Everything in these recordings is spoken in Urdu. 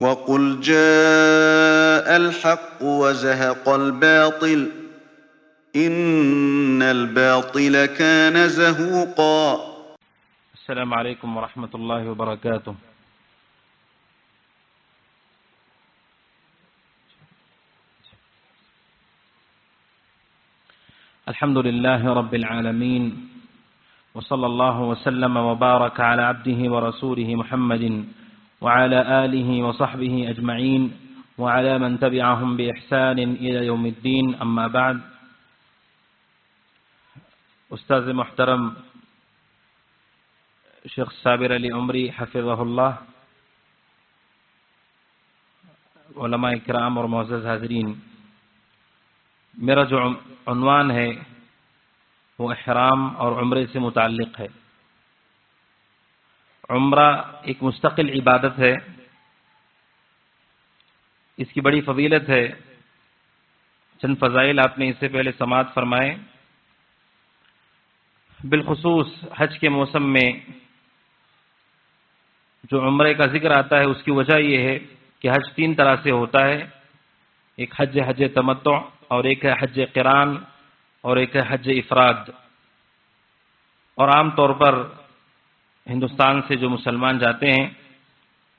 وَقُلْ جَاءَ الْحَقُّ وَزَهَقَ الْبَاطِلُ إِنَّ الْبَاطِلَ كَانَ زَهُوقًا. السلام عليكم ورحمة الله وبركاته. الحمد لله رب العالمين، وصلى الله وسلم وبارك على عبده ورسوله محمد وعلى آله وصحبه أجمعين وعلى من تبعهم بإحسان إلى يوم الدين. أما بعد، استاذ محترم شیخ صابر علی عمری حفظہ اللہ، علماء کرام اور معزز حاضرین، میرا جو عنوان ہے وہ احرام اور عمرے سے متعلق ہے. عمرہ ایک مستقل عبادت ہے، اس کی بڑی فضیلت ہے. چند فضائل آپ نے اس سے پہلے سماعت فرمائے. بالخصوص حج کے موسم میں جو عمرے کا ذکر آتا ہے اس کی وجہ یہ ہے کہ حج تین طرح سے ہوتا ہے. ایک حج تمتع، اور ایک ہے حج قران، اور ایک ہے حج افراد. اور عام طور پر ہندوستان سے جو مسلمان جاتے ہیں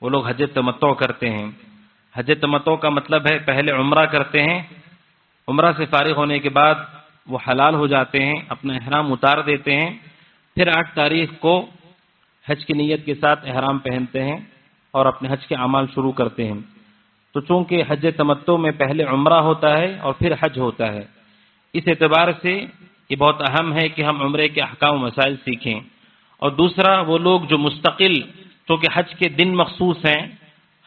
وہ لوگ حج تمتع کرتے ہیں. حج تمتع کا مطلب ہے پہلے عمرہ کرتے ہیں، عمرہ سے فارغ ہونے کے بعد وہ حلال ہو جاتے ہیں، اپنا احرام اتار دیتے ہیں، پھر 8 تاریخ کو حج کی نیت کے ساتھ احرام پہنتے ہیں اور اپنے حج کے اعمال شروع کرتے ہیں. تو چونکہ حج تمتع میں پہلے عمرہ ہوتا ہے اور پھر حج ہوتا ہے، اس اعتبار سے یہ بہت اہم ہے کہ ہم عمرے کے احکام و مسائل سیکھیں. اور دوسرا، وہ لوگ جو مستقل، چونکہ حج کے دن مخصوص ہیں،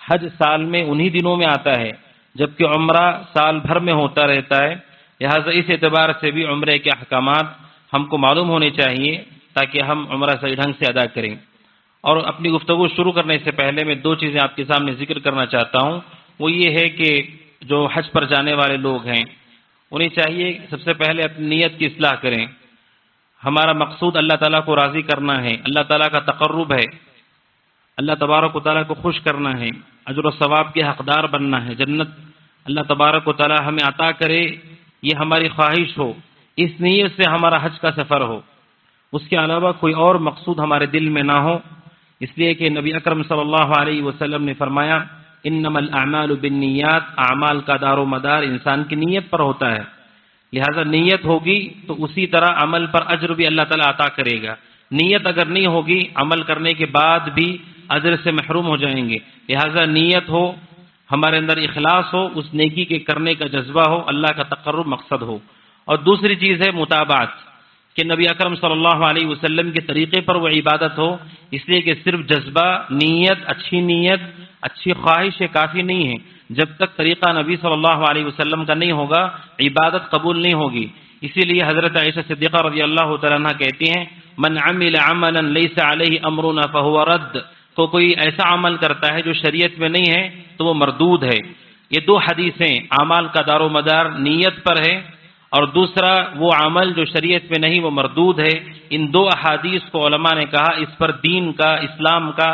حج سال میں انہی دنوں میں آتا ہے جبکہ عمرہ سال بھر میں ہوتا رہتا ہے، لہٰذا اس اعتبار سے بھی عمرے کے احکامات ہم کو معلوم ہونے چاہیے تاکہ ہم عمرہ صحیح ڈھنگ سے ادا کریں. اور اپنی گفتگو شروع کرنے سے پہلے میں 2 چیزیں آپ کے سامنے ذکر کرنا چاہتا ہوں. وہ یہ ہے کہ جو حج پر جانے والے لوگ ہیں انہیں چاہیے سب سے پہلے اپنی نیت کی اصلاح کریں. ہمارا مقصود اللہ تعالیٰ کو راضی کرنا ہے، اللہ تعالیٰ کا تقرب ہے، اللہ تبارک و تعالیٰ کو خوش کرنا ہے، اجر و ثواب کے حقدار بننا ہے، جنت اللہ تبارک و تعالیٰ ہمیں عطا کرے، یہ ہماری خواہش ہو. اس نیت سے ہمارا حج کا سفر ہو، اس کے علاوہ کوئی اور مقصود ہمارے دل میں نہ ہو. اس لیے کہ نبی اکرم صلی اللہ علیہ وسلم نے فرمایا، انما الاعمال بالنیات، اعمال کا دار و مدار انسان کی نیت پر ہوتا ہے. لہذا نیت ہوگی تو اسی طرح عمل پر اجر بھی اللہ تعالیٰ عطا کرے گا. نیت اگر نہیں ہوگی، عمل کرنے کے بعد بھی اجر سے محروم ہو جائیں گے. لہذا نیت ہو، ہمارے اندر اخلاص ہو، اس نیکی کے کرنے کا جذبہ ہو، اللہ کا تقرب مقصد ہو. اور دوسری چیز ہے متابعت، کہ نبی اکرم صلی اللہ علیہ وسلم کے طریقے پر وہ عبادت ہو. اس لیے کہ صرف جذبہ، نیت، اچھی خواہش یہ کافی نہیں ہے. جب تک طریقہ نبی صلی اللہ علیہ وسلم کا نہیں ہوگا عبادت قبول نہیں ہوگی. اسی لیے حضرت عائشہ صدیقہ رضی اللہ تعالیٰ عنہ کہتی ہیں، من عمل عملا لیس علیہ امرنا فہو رد. تو کوئی ایسا عمل کرتا ہے جو شریعت میں نہیں ہے تو وہ مردود ہے. یہ 2 حدیثیں اعمال کا دار و مدار نیت پر ہے، اور دوسرا وہ عمل جو شریعت میں نہیں وہ مردود ہے. ان 2 احادیث کو علماء نے کہا اس پر دین کا، اسلام کا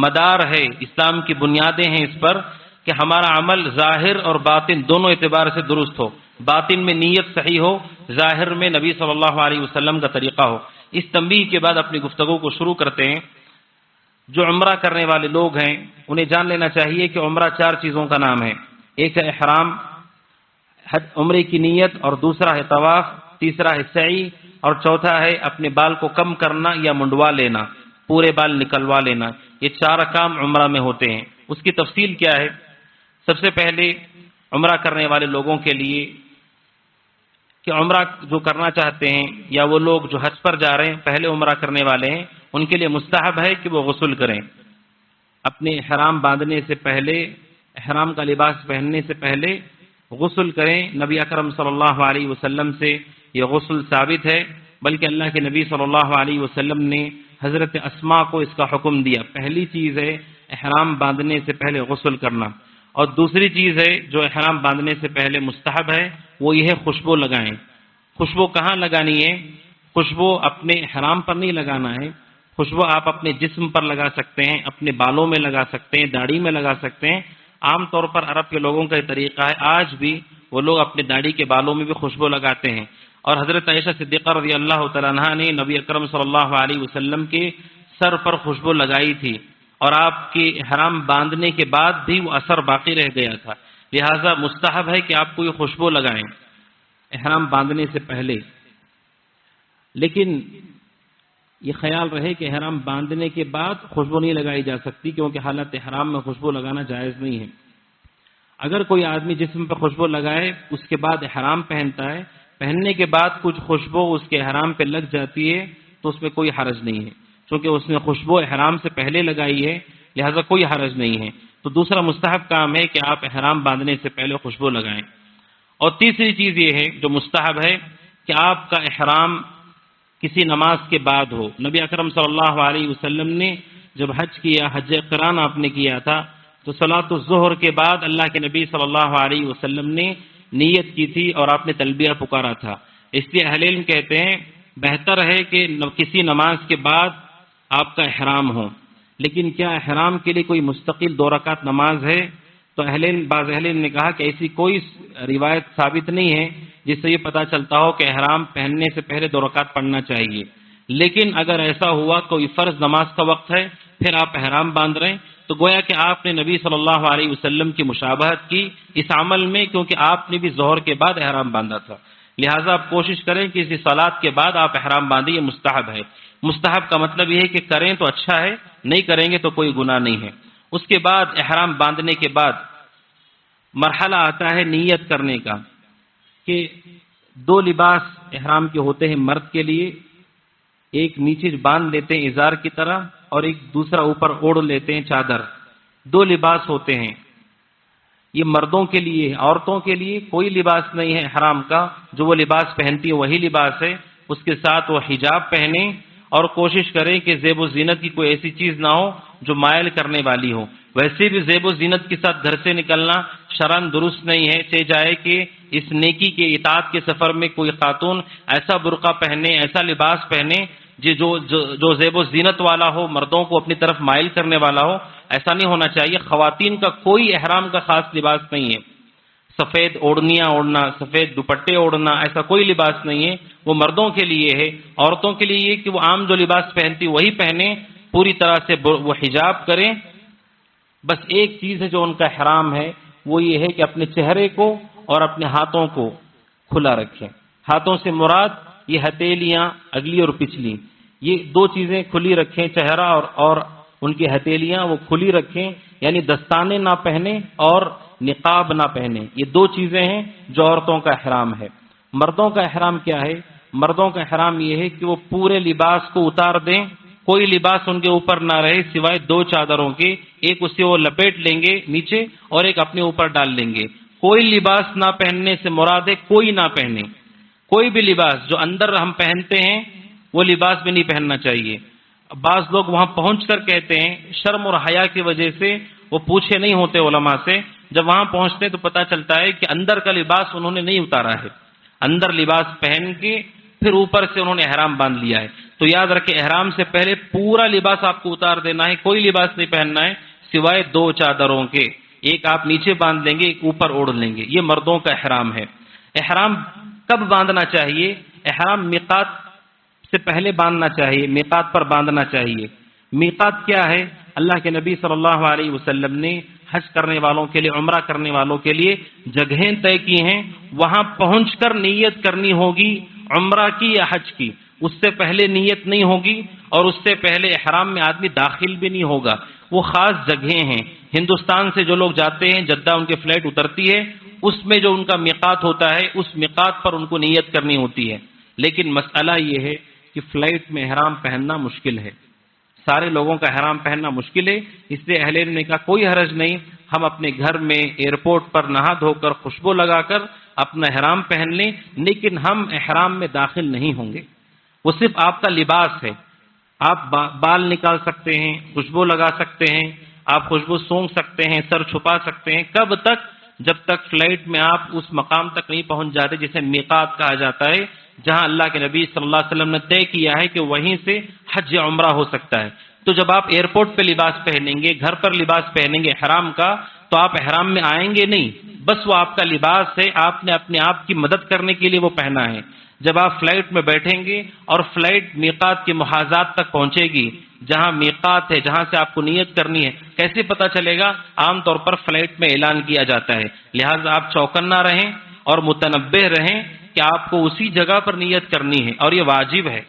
مدار ہے، اسلام کی بنیادیں ہیں اس پر کہ ہمارا عمل ظاہر اور باطن دونوں اعتبار سے درست ہو. باطن میں نیت صحیح ہو، ظاہر میں نبی صلی اللہ علیہ وسلم کا طریقہ ہو. اس تنبیہ کے بعد اپنی گفتگو کو شروع کرتے ہیں. جو عمرہ کرنے والے لوگ ہیں انہیں جان لینا چاہیے کہ عمرہ 4 چیزوں کا نام ہے. ایک ہے احرام، عمرے کی نیت، اور دوسرا ہے طواف، تیسرا ہے سعی، اور چوتھا ہے اپنے بال کو کم کرنا یا منڈوا لینا، پورے بال نکلوا لینا. یہ 4 کام عمرہ میں ہوتے ہیں. اس کی تفصیل کیا ہے؟ سب سے پہلے عمرہ کرنے والے لوگوں کے لیے کہ عمرہ جو کرنا چاہتے ہیں یا وہ لوگ جو حج پر جا رہے ہیں، پہلے عمرہ کرنے والے ہیں، ان کے لیے مستحب ہے کہ وہ غسل کریں. اپنے احرام باندھنے سے پہلے، احرام کا لباس پہننے سے پہلے غسل کریں. نبی اکرم صلی اللہ علیہ وسلم سے یہ غسل ثابت ہے، بلکہ اللہ کے نبی صلی اللہ علیہ وسلم نے حضرت اسماء کو اس کا حکم دیا. پہلی چیز ہے احرام باندھنے سے پہلے غسل کرنا. اور دوسری چیز ہے جو احرام باندھنے سے پہلے مستحب ہے، وہ یہ ہے خوشبو لگائیں. خوشبو کہاں لگانی ہے؟ خوشبو اپنے احرام پر نہیں لگانا ہے، خوشبو آپ اپنے جسم پر لگا سکتے ہیں، اپنے بالوں میں لگا سکتے ہیں، داڑھی میں لگا سکتے ہیں، عام طور پر عرب کے لوگوں کا یہ طریقہ ہے، آج بھی وہ لوگ اپنے داڑھی کے بالوں میں بھی خوشبو لگاتے ہیں، اور حضرت عائشہ صدیقہ رضی اللہ تعالیٰ عنہا نے نبی اکرم صلی اللہ علیہ وسلم کے سر پر خوشبو لگائی تھی، اور آپ کے احرام باندھنے کے بعد بھی وہ اثر باقی رہ گیا تھا، لہٰذا مستحب ہے کہ آپ کو یہ خوشبو لگائیں احرام باندھنے سے پہلے۔ لیکن یہ خیال رہے کہ احرام باندھنے کے بعد خوشبو نہیں لگائی جا سکتی، کیونکہ حالت احرام میں خوشبو لگانا جائز نہیں ہے۔ اگر کوئی آدمی جسم پہ خوشبو لگائے اس کے بعد احرام پہنتا ہے، پہننے کے بعد کچھ خوشبو اس کے احرام پہ لگ جاتی ہے تو اس میں کوئی حرج نہیں ہے، چونکہ اس نے خوشبو احرام سے پہلے لگائی ہے، لہذا کوئی حرج نہیں ہے۔ تو دوسرا مستحب کام ہے کہ آپ احرام باندھنے سے پہلے خوشبو لگائیں۔ اور تیسری چیز یہ ہے جو مستحب ہے کہ آپ کا احرام کسی نماز کے بعد ہو۔ نبی اکرم صلی اللہ علیہ وسلم نے جب حج کیا، حج قران آپ نے کیا تھا، تو صلاۃ الظہر کے بعد اللہ کے نبی صلی اللہ علیہ وسلم نے نیت کی تھی اور آپ نے تلبیہ پکارا تھا۔ اس لیے اہل علم کہتے ہیں بہتر ہے کہ کسی نماز کے بعد آپ کا احرام ہو۔ لیکن کیا احرام کے لیے کوئی مستقل 2 رکعت نماز ہے؟ تو بعض اہل علم نے کہا کہ ایسی کوئی روایت ثابت نہیں ہے جس سے یہ پتہ چلتا ہو کہ احرام پہننے سے پہلے 2 رکعت پڑھنا چاہیے۔ لیکن اگر ایسا ہوا کوئی فرض نماز کا وقت ہے پھر آپ احرام باندھ رہے ہیں تو گویا کہ آپ نے نبی صلی اللہ علیہ وسلم کی مشابہت کی اس عمل میں، کیونکہ آپ نے بھی ظہر کے بعد احرام باندھا تھا۔ لہٰذا آپ کوشش کریں کہ اسی صلاۃ کے بعد آپ احرام باندھیں، یہ مستحب ہے۔ مستحب کا مطلب یہ ہے کہ کریں تو اچھا ہے، نہیں کریں گے تو کوئی گناہ نہیں ہے۔ اس کے بعد احرام باندھنے کے بعد مرحلہ آتا ہے نیت کرنے کا، کہ 2 لباس احرام کے ہوتے ہیں مرد کے لیے، ایک نیچے باندھ لیتے ہیں ازار کی طرح اور ایک دوسرا اوپر اوڑھ لیتے ہیں چادر۔ 2 لباس ہوتے ہیں، یہ مردوں کے لیے۔ عورتوں کے لیے کوئی لباس نہیں ہے احرام کا، جو وہ لباس پہنتی ہے وہی لباس ہے۔ اس کے ساتھ وہ حجاب پہنیں اور کوشش کریں کہ زیب و زینت کی کوئی ایسی چیز نہ ہو جو مائل کرنے والی ہو۔ ویسے بھی زیب و زینت کے ساتھ گھر سے نکلنا شرعاً درست نہیں ہے، چاہے جائے کہ اس نیکی کے اطاعت کے سفر میں کوئی خاتون ایسا برقع پہنے، ایسا لباس پہنے جو زیب و زینت والا ہو، مردوں کو اپنی طرف مائل کرنے والا ہو، ایسا نہیں ہونا چاہیے۔ خواتین کا کوئی احرام کا خاص لباس نہیں ہے، سفید اوڑھنیاں اوڑھنا، سفید دوپٹے اوڑھنا، ایسا کوئی لباس نہیں ہے، وہ مردوں کے لیے ہے۔ عورتوں کے لیے یہ کہ وہ عام جو لباس پہنتی وہی پہنے، پوری طرح سے وہ حجاب کریں۔ بس ایک چیز ہے جو ان کا احرام ہے، وہ یہ ہے کہ اپنے چہرے کو اور اپنے ہاتھوں کو کھلا رکھیں۔ ہاتھوں سے مراد یہ ہتھیلیاں اگلی اور پچھلی، یہ 2 چیزیں کھلی رکھیں، چہرہ اور ان کی ہتھیلیاں وہ کھلی رکھیں، یعنی دستانے نہ پہنیں اور نقاب نہ پہنیں۔ یہ 2 چیزیں ہیں جو عورتوں کا احرام ہے۔ مردوں کا احرام کیا ہے؟ مردوں کا احرام یہ ہے کہ وہ پورے لباس کو اتار دیں، کوئی لباس ان کے اوپر نہ رہے سوائے 2 چادروں کے، ایک اسے وہ لپیٹ لیں گے نیچے اور ایک اپنے اوپر ڈال لیں گے۔ کوئی لباس نہ پہننے سے مراد ہے کوئی نہ پہنے، کوئی بھی لباس جو اندر ہم پہنتے ہیں وہ لباس بھی نہیں پہننا چاہیے۔ بعض لوگ وہاں پہنچ کر کہتے ہیں، شرم اور حیا کی وجہ سے وہ پوچھے نہیں ہوتے علماء سے، جب وہاں پہنچتے تو پتہ چلتا ہے کہ اندر کا لباس انہوں نے نہیں اتارا ہے، اندر لباس پہن کے پھر اوپر سے انہوں نے احرام باندھ لیا ہے۔ تو یاد رکھیں احرام سے پہلے پورا لباس آپ کو اتار دینا ہے، کوئی لباس نہیں پہننا ہے سوائے 2 چادروں کے، ایک آپ نیچے باندھ لیں گے، ایک اوپر اوڑھ لیں گے۔ یہ مردوں کا احرام ہے۔ احرام کب باندھنا چاہیے؟ احرام میقات سے پہلے باندھنا چاہیے، میقات پر باندھنا چاہیے۔ میقات کیا ہے؟ اللہ کے نبی صلی اللہ علیہ وسلم نے حج کرنے والوں کے لیے، عمرہ کرنے والوں کے لیے جگہیں طے کی ہیں، وہاں پہنچ کر نیت کرنی ہوگی عمرہ کی یا حج کی، اس سے پہلے نیت نہیں ہوگی اور اس سے پہلے احرام میں آدمی داخل بھی نہیں ہوگا۔ وہ خاص جگہیں ہیں، ہندوستان سے جو لوگ جاتے ہیں، جدہ ان کی فلائٹ اترتی ہے، اس میں جو ان کا میقات ہوتا ہے اس میقات پر ان کو نیت کرنی ہوتی ہے۔ لیکن مسئلہ یہ ہے کہ فلائٹ میں احرام پہننا مشکل ہے، سارے لوگوں کا احرام پہننا مشکل ہے، اس لیے اہل علم نے کہا کوئی حرج نہیں، ہم اپنے گھر میں ایئرپورٹ پر نہا دھو کر خوشبو لگا کر اپنا احرام پہن لیں، لیکن ہم احرام میں داخل نہیں ہوں گے۔ وہ صرف آپ کا لباس ہے، آپ بال نکال سکتے ہیں، خوشبو لگا سکتے ہیں، آپ خوشبو سونگھ سکتے ہیں، سر چھپا سکتے ہیں، کب تک؟ جب تک فلائٹ میں آپ اس مقام تک نہیں پہنچ جاتے جسے میقات کہا جاتا ہے، جہاں اللہ کے نبی صلی اللہ علیہ وسلم نے طے کیا ہے کہ وہیں سے حج یا عمرہ ہو سکتا ہے۔ تو جب آپ ایئرپورٹ پہ لباس پہنیں گے، گھر پر لباس پہنیں گے احرام کا، تو آپ احرام میں آئیں گے نہیں، بس وہ آپ کا لباس ہے، آپ نے اپنے آپ کی مدد کرنے کے لیے وہ پہنا ہے۔ جب آپ فلائٹ میں بیٹھیں گے اور فلائٹ میقات کے محاذات تک پہنچے گی، جہاں میقات ہے، جہاں سے آپ کو نیت کرنی ہے، کیسے پتہ چلے گا؟ عام طور پر فلائٹ میں اعلان کیا جاتا ہے، لہٰذا آپ چوکنا رہیں اور متنبہ رہیں کہ آپ کو اسی جگہ پر نیت کرنی ہے، اور یہ واجب ہے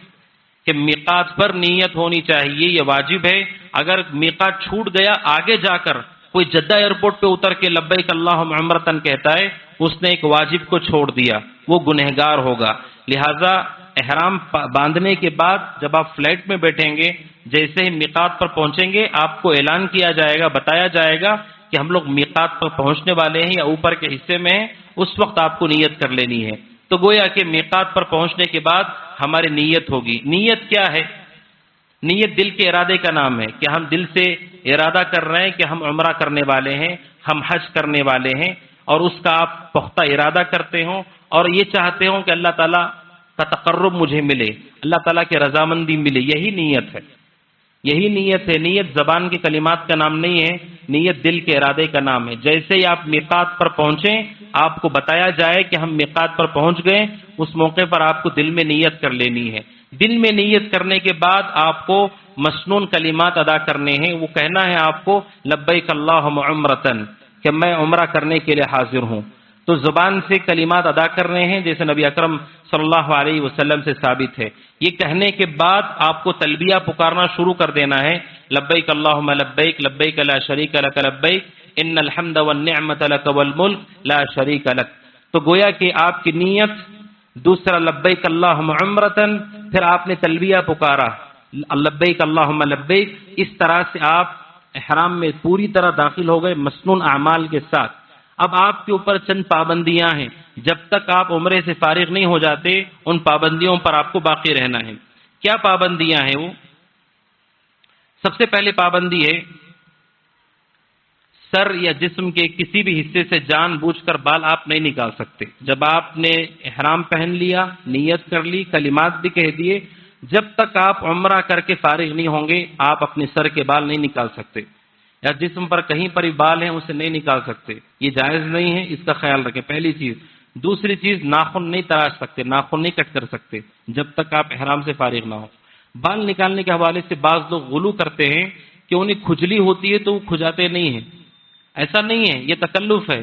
کہ میقات پر نیت ہونی چاہیے، یہ واجب ہے۔ اگر میقات چھوٹ گیا، آگے جا کر کوئی جدہ ایئرپورٹ پہ اتر کے لبیک اللہم عمرتن کہتا ہے، اس نے ایک واجب کو چھوڑ دیا، وہ گنہگار ہوگا۔ لہذا احرام باندھنے کے بعد جب آپ فلائٹ میں بیٹھیں گے، جیسے ہی میقات پر پہنچیں گے، آپ کو اعلان کیا جائے گا، بتایا جائے گا کہ ہم لوگ میقات پر پہنچنے والے ہیں یا اوپر کے حصے میں ہیں، اس وقت آپ کو نیت کر لینی ہے۔ تو گویا کہ میقات پر پہنچنے کے بعد ہماری نیت ہوگی۔ نیت کیا ہے؟ نیت دل کے ارادے کا نام ہے کہ ہم دل سے ارادہ کر رہے ہیں کہ ہم عمرہ کرنے والے ہیں، ہم حج کرنے والے ہیں، اور اس کا آپ پختہ ارادہ کرتے ہوں اور یہ چاہتے ہوں کہ اللہ تعالیٰ کا تقرب مجھے ملے، اللہ تعالیٰ کی رضامندی ملے، یہی نیت ہے، یہی نیت ہے۔ نیت زبان کے کلمات کا نام نہیں ہے، نیت دل کے ارادے کا نام ہے۔ جیسے ہی آپ میقات پر پہنچیں، آپ کو بتایا جائے کہ ہم میقات پر پہنچ گئے، اس موقع پر آپ کو دل میں نیت کر لینی ہے۔ دل میں نیت کرنے کے بعد آپ کو مسنون کلمات ادا کرنے ہیں، وہ کہنا ہے آپ کو لبیک اللہم عمرتن، کہ میں عمرہ کرنے کے لیے حاضر ہوں۔ تو زبان سے کلمات ادا کر رہے ہیں جیسے نبی اکرم صلی اللہ علیہ وسلم سے ثابت ہے۔ یہ کہنے کے بعد آپ کو تلبیہ پکارنا شروع کر دینا ہے، لبیک اللہم لبیک، لبیک لا شریک لک لبیک، ان الحمد والنعمت لک والملک لا شریک لک۔ تو گویا کہ آپ کی نیت، دوسرا لبیک اللہم عمرتن، پھر آپ نے تلبیہ پکارا لبیک اللہم لبیک، اس طرح سے آپ احرام میں پوری طرح داخل ہو گئے مسنون اعمال کے ساتھ۔ اب آپ کے اوپر چند پابندیاں ہیں، جب تک آپ عمرے سے فارغ نہیں ہو جاتے ان پابندیوں پر آپ کو باقی رہنا ہے۔ کیا پابندیاں ہیں وہ؟ سب سے پہلے پابندی ہے سر یا جسم کے کسی بھی حصے سے جان بوجھ کر بال آپ نہیں نکال سکتے۔ جب آپ نے احرام پہن لیا، نیت کر لی، کلمات بھی کہہ دیے، جب تک آپ عمرہ کر کے فارغ نہیں ہوں گے آپ اپنے سر کے بال نہیں نکال سکتے، یا جسم پر کہیں پر بھی بال ہیں اسے نہیں نکال سکتے، یہ جائز نہیں ہے، اس کا خیال رکھیں، پہلی چیز۔ دوسری چیز، ناخن نہیں تراش سکتے، ناخن نہیں کٹ کر سکتے جب تک آپ احرام سے فارغ نہ ہو۔ بال نکالنے کے حوالے سے بعض لوگ غلو کرتے ہیں کہ انہیں کھجلی ہوتی ہے تو وہ کھجاتے نہیں ہیں، ایسا نہیں ہے، یہ تکلف ہے۔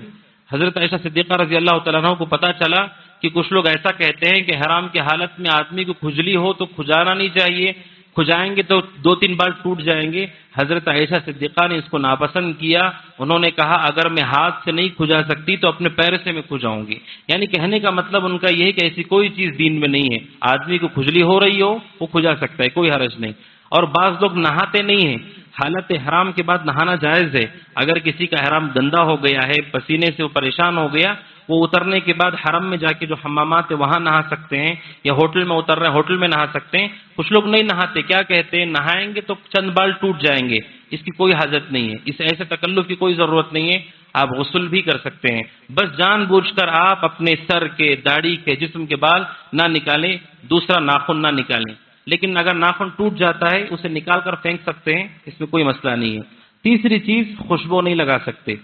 حضرت عائشہ صدیقہ رضی اللہ تعالیٰ عنہ کو پتہ چلا کہ کچھ لوگ ایسا کہتے ہیں کہ حرام کی حالت میں آدمی کو کھجلی ہو تو کھجانا نہیں چاہیے، کھجائیں گے تو 2-3 بال ٹوٹ جائیں گے۔ حضرت عائشہ صدیقہ نے اس کو ناپسند کیا، انہوں نے کہا اگر میں ہاتھ سے نہیں کھجا سکتی تو اپنے پیر سے میں کھجاؤں گی۔ یعنی کہنے کا مطلب ان کا یہ ہے کہ ایسی کوئی چیز دین میں نہیں ہے، آدمی کو کھجلی ہو رہی ہو وہ کھجا سکتا ہے، کوئی حرج نہیں۔ اور بعض لوگ نہاتے نہیں ہیں، حالت حرام کے بعد نہانا جائز ہے۔ اگر کسی کا حرام گندا ہو گیا ہے، پسینے سے وہ پریشان ہو گیا، وہ اترنے کے بعد حرم میں جا کے جو حمامات ہیں وہاں نہا سکتے ہیں، یا ہوٹل میں اتر رہے ہیں ہوٹل میں نہا سکتے ہیں۔ کچھ لوگ نہیں نہاتے، کیا کہتے ہیں نہائیں گے تو چند بال ٹوٹ جائیں گے، اس کی کوئی حاجت نہیں ہے، اس ایسے تکلف کی کوئی ضرورت نہیں ہے، آپ غسل بھی کر سکتے ہیں۔ بس جان بوجھ کر آپ اپنے سر کے، داڑھی کے، جسم کے بال نہ نکالیں، دوسرا ناخن نہ نکالیں۔ لیکن اگر ناخن ٹوٹ جاتا ہے اسے نکال کر پھینک سکتے ہیں، اس میں کوئی مسئلہ نہیں ہے۔ تیسری چیز، خوشبو نہیں لگا سکتے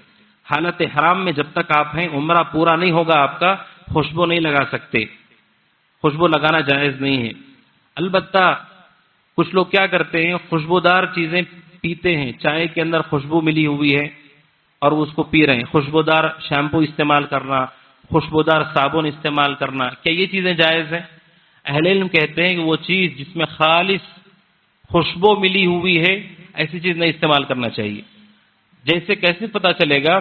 حالت حرام میں، جب تک آپ ہیں عمرہ پورا نہیں ہوگا آپ کا، خوشبو نہیں لگا سکتے، خوشبو لگانا جائز نہیں ہے۔ البتہ کچھ لوگ کیا کرتے ہیں، خوشبودار چیزیں پیتے ہیں، چائے کے اندر خوشبو ملی ہوئی ہے اور اس کو پی رہے ہیں، خوشبودار شیمپو استعمال کرنا، خوشبودار صابن استعمال کرنا، کیا یہ چیزیں جائز ہیں؟ اہل علم کہتے ہیں کہ وہ چیز جس میں خالص خوشبو ملی ہوئی ہے ایسی چیز نہیں استعمال کرنا چاہیے۔ جیسے کیسے پتہ چلے گا؟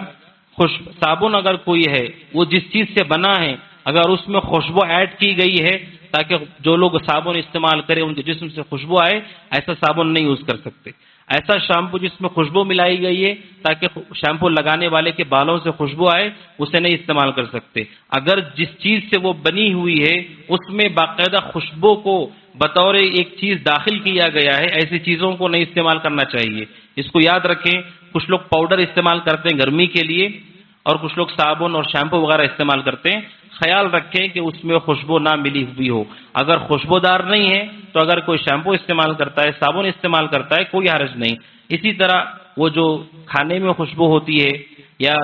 صابن اگر کوئی ہے وہ جس چیز سے بنا ہے، اگر اس میں خوشبو ایڈ کی گئی ہے تاکہ جو لوگ صابن استعمال کریں ان کے جسم سے خوشبو آئے، ایسا صابن نہیں یوز کر سکتے۔ ایسا شیمپو جس میں خوشبو ملائی گئی ہے تاکہ شیمپو لگانے والے کے بالوں سے خوشبو آئے، اسے نہیں استعمال کر سکتے۔ اگر جس چیز سے وہ بنی ہوئی ہے اس میں باقاعدہ خوشبو کو بطور ایک چیز داخل کیا گیا ہے، ایسی چیزوں کو نہیں استعمال کرنا چاہیے۔ اس کو یاد رکھیں، کچھ لوگ پاؤڈر استعمال کرتے ہیں گرمی کے لیے اور کچھ لوگ صابن اور شیمپو وغیرہ استعمال کرتے ہیں، خیال رکھیں کہ اس میں خوشبو نہ ملی ہوئی ہو۔ اگر خوشبودار نہیں ہے تو اگر کوئی شیمپو استعمال کرتا ہے، صابن استعمال کرتا ہے، کوئی حرج نہیں۔ اسی طرح وہ جو کھانے میں خوشبو ہوتی ہے یا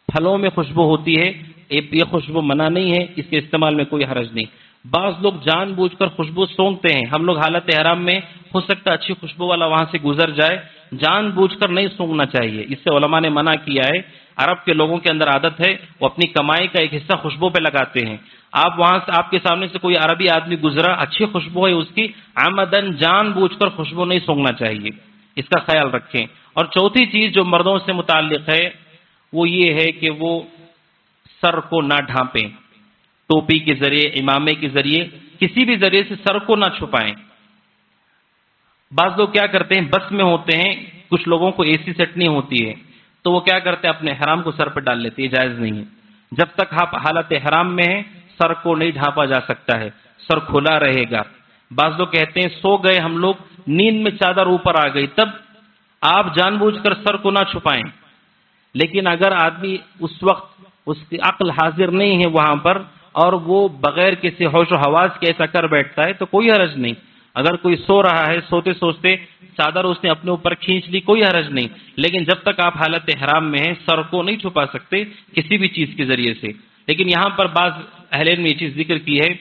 پھلوں میں خوشبو ہوتی ہے، یہ خوشبو منع نہیں ہے، اس کے استعمال میں کوئی حرج نہیں۔ بعض لوگ جان بوجھ کر خوشبو سونگتے ہیں، ہم لوگ حالت احرام میں ہو سکتا ہے اچھی خوشبو والا وہاں سے گزر جائے، جان بوجھ کر نہیں سونگنا چاہیے، اس سے علماء نے منع کیا ہے۔ عرب کے لوگوں کے اندر عادت ہے، وہ اپنی کمائی کا ایک حصہ خوشبو پہ لگاتے ہیں۔ آپ وہاں سے، آپ کے سامنے سے کوئی عربی آدمی گزرا، اچھی خوشبو ہے اس کی، عمدن جان بوجھ کر خوشبو نہیں سونگنا چاہیے، اس کا خیال رکھیں۔ اور چوتھی چیز جو مردوں سے متعلق ہے وہ یہ ہے کہ وہ سر کو نہ ڈھانپیں، ٹوپی کے ذریعے، امامے کے ذریعے، کسی بھی ذریعے سے سر کو نہ چھپائیں۔ بعض لوگ کیا کرتے ہیں، بس میں ہوتے ہیں، کچھ لوگوں کو اے سی سیٹ نہیں ہوتی ہے، تو وہ کیا کرتے ہیں، اپنے احرام کو سر پہ ڈال لیتے ہیں، یہ جائز نہیں ہے۔ جب تک آپ حالت احرام میں ہیں سر کو نہیں ڈھانپا جا سکتا ہے، سر کھلا رہے گا۔ بعض لوگ کہتے ہیں سو گئے ہم لوگ، نیند میں چادر اوپر آ گئی، تب آپ جان بوجھ کر سر کو نہ چھپائیں۔ لیکن اگر آدمی اس وقت اس کی عقل حاضر نہیں ہے وہاں پر، اور وہ بغیر کسی ہوش و حواس کے ایسا کر بیٹھتا ہے تو کوئی حرج نہیں۔ اگر کوئی سو رہا ہے، سوتے سوچتے چادر اس نے اپنے اوپر کھینچ لی، کوئی حرج نہیں، لیکن جب تک آپ حالت احرام میں ہیں سر کو نہیں چھپا سکتے کسی بھی چیز کے ذریعے سے۔ لیکن یہاں پر بعض اہل علم نے یہ چیز ذکر کی ہے،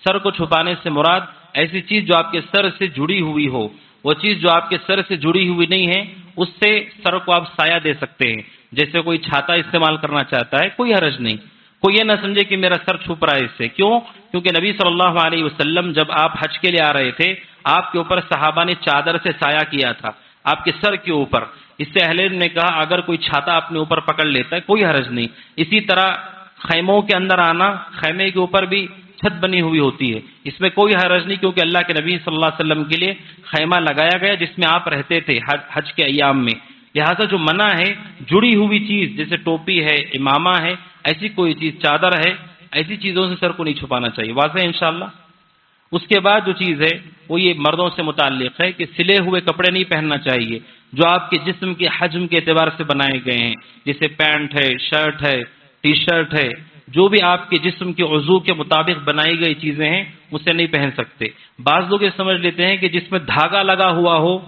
سر کو چھپانے سے مراد ایسی چیز جو آپ کے سر سے جڑی ہوئی ہو، وہ چیز جو آپ کے سر سے جڑی ہوئی نہیں ہے اس سے سر کو آپ سایہ دے سکتے ہیں، جیسے کوئی چھاتا استعمال کرنا چاہتا ہے، کوئی حرج نہیں۔ کوئی یہ نہ سمجھے کہ میرا سر چھپ رہا ہے اس سے، کیوں؟ کیونکہ نبی صلی اللہ علیہ وسلم جب آپ حج کے لیے آ رہے تھے، آپ کے اوپر صحابہ نے چادر سے سایہ کیا تھا آپ کے سر کے اوپر۔ اس سے اہل علم نے کہا اگر کوئی چھاتا اپنے اوپر پکڑ لیتا ہے کوئی حرج نہیں۔ اسی طرح خیموں کے اندر آنا، خیمے کے اوپر بھی چھت بنی ہوئی ہوتی ہے، اس میں کوئی حرج نہیں، کیونکہ اللہ کے نبی صلی اللہ علیہ وسلم کے لیے خیمہ لگایا گیا جس میں آپ رہتے تھے حج کے ایام میں۔ لہٰذا جو منع ہے، جڑی ہوئی چیز جیسے ٹوپی ہے، امامہ ہے، ایسی کوئی چیز، چادر ہے، ایسی چیزوں سے سر کو نہیں چھپانا چاہیے۔ واضح ہے انشاءاللہ۔ اس کے بعد جو چیز ہے وہ یہ مردوں سے متعلق ہے کہ سلے ہوئے کپڑے نہیں پہننا چاہیے جو آپ کے جسم کے حجم کے اعتبار سے بنائے گئے ہیں، جیسے پینٹ ہے، شرٹ ہے، ٹی شرٹ ہے، جو بھی آپ کے جسم کے عضو کے مطابق بنائی گئی چیزیں ہیں اسے نہیں پہن سکتے۔ بعض لوگ یہ سمجھ لیتے ہیں کہ جس میں دھاگا لگا ہوا ہو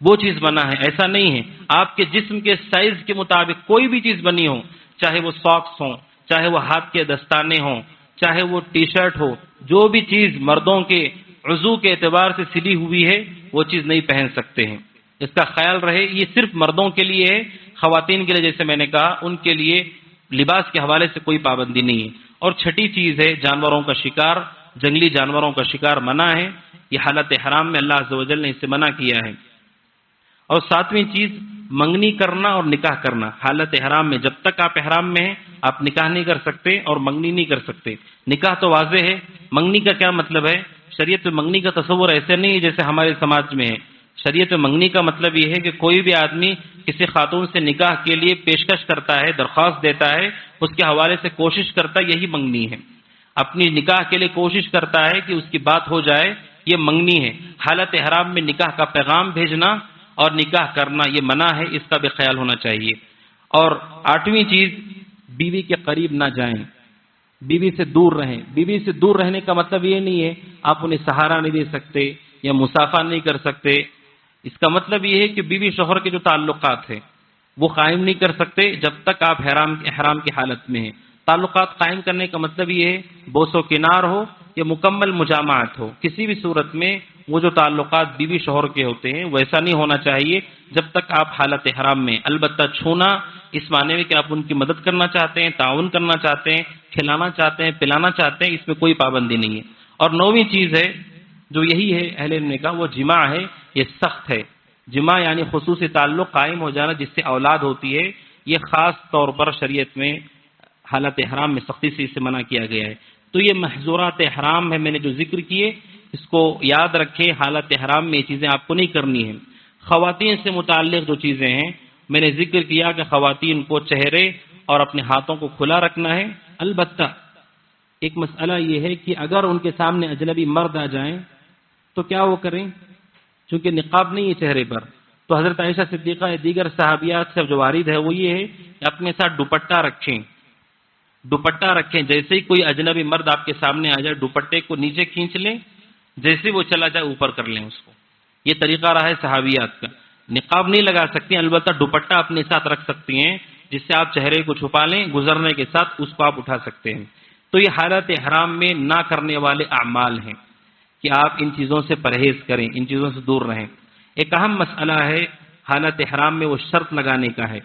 وہ چیز بنا ہے، ایسا نہیں ہے۔ آپ کے جسم کے سائز کے مطابق کوئی بھی چیز بنی ہو، چاہے وہ ساکس ہوں، چاہے وہ ہاتھ کے دستانے ہوں، چاہے وہ ٹی شرٹ ہو، جو بھی چیز مردوں کے عضو کے اعتبار سے سلی ہوئی ہے وہ چیز نہیں پہن سکتے ہیں۔ اس کا خیال رہے، یہ صرف مردوں کے لیے ہے، خواتین کے لیے جیسے میں نے کہا ان کے لیے لباس کے حوالے سے کوئی پابندی نہیں ہے۔ اور چھٹی چیز ہے جانوروں کا شکار، جنگلی جانوروں کا شکار منع ہے، یہ حالت احرام میں اللہ عز و جل نے اس سے منع کیا ہے۔ اور ساتویں چیز منگنی کرنا اور نکاح کرنا۔ حالت احرام میں جب تک آپ احرام میں ہیں آپ نکاح نہیں کر سکتے اور منگنی نہیں کر سکتے۔ نکاح تو واضح ہے، منگنی کا کیا مطلب ہے؟ شریعت میں منگنی کا تصور ایسے نہیں ہے جیسے ہمارے سماج میں ہے۔ شریعت میں منگنی کا مطلب یہ ہے کہ کوئی بھی آدمی کسی خاتون سے نکاح کے لیے پیشکش کرتا ہے، درخواست دیتا ہے، اس کے حوالے سے کوشش کرتا ہے، یہی منگنی ہے۔ اپنی نکاح کے لیے کوشش کرتا ہے کہ اس کی بات ہو جائے، یہ منگنی ہے۔ حالت احرام میں نکاح کا پیغام بھیجنا اور نکاح کرنا یہ منع ہے، اس کا بھی خیال ہونا چاہیے۔ اور آٹھویں چیز، بیوی کے قریب نہ جائیں، بیوی سے دور رہیں۔ بیوی سے دور رہنے کا مطلب یہ نہیں ہے آپ انہیں سہارا نہیں دے سکتے یا مصافحہ نہیں کر سکتے، اس کا مطلب یہ ہے کہ بیوی شوہر کے جو تعلقات ہیں وہ قائم نہیں کر سکتے جب تک آپ احرام کی حالت میں ہیں۔ تعلقات قائم کرنے کا مطلب یہ ہے بوس و کنار ہو یا مکمل مجامعت ہو، کسی بھی صورت میں وہ جو تعلقات بیوی شوہر کے ہوتے ہیں ویسا نہیں ہونا چاہیے جب تک آپ حالت احرام میں۔ البتہ چھونا اس معنی میں کہ آپ ان کی مدد کرنا چاہتے ہیں، تعاون کرنا چاہتے ہیں، کھلانا چاہتے ہیں، پلانا چاہتے ہیں، اس میں کوئی پابندی نہیں ہے۔ اور نویں چیز ہے جو یہی ہے اہل علم نے کہا وہ جماع ہے، یہ سخت ہے۔ جماع یعنی خصوصی تعلق قائم ہو جانا جس سے اولاد ہوتی ہے، یہ خاص طور پر شریعت میں حالت احرام میں سختی سے اسے منع کیا گیا ہے۔ تو یہ محظورات احرام ہے میں نے جو ذکر کیے، اس کو یاد رکھیں، حالت احرام میں یہ چیزیں آپ کو نہیں کرنی ہیں۔ خواتین سے متعلق جو چیزیں ہیں میں نے ذکر کیا کہ خواتین کو چہرے اور اپنے ہاتھوں کو کھلا رکھنا ہے۔ البتہ ایک مسئلہ یہ ہے کہ اگر ان کے سامنے اجنبی مرد آ جائیں تو کیا وہ کریں؟ چونکہ نقاب نہیں ہے چہرے پر، تو حضرت عائشہ صدیقہ یا دیگر صحابیات سے جو وارد ہے وہ یہ ہے کہ اپنے ساتھ دوپٹہ رکھیں، دوپٹہ رکھیں۔ جیسے ہی کوئی اجنبی مرد آپ کے سامنے آ جائے دوپٹے کو نیچے کھینچ لیں، جیسے وہ چلا جائے اوپر کر لیں اس کو۔ یہ طریقہ رہا ہے صحابیات کا۔ نقاب نہیں لگا سکتی، البتہ دوپٹہ اپنے ساتھ رکھ سکتی ہیں، جس سے آپ چہرے کو چھپا لیں، گزرنے کے ساتھ اس کو آپ اٹھا سکتے ہیں۔ تو یہ حالت احرام میں نہ کرنے والے اعمال ہیں کہ آپ ان چیزوں سے پرہیز کریں، ان چیزوں سے دور رہیں۔ ایک اہم مسئلہ ہے حالت احرام میں وہ شرط لگانے کا ہے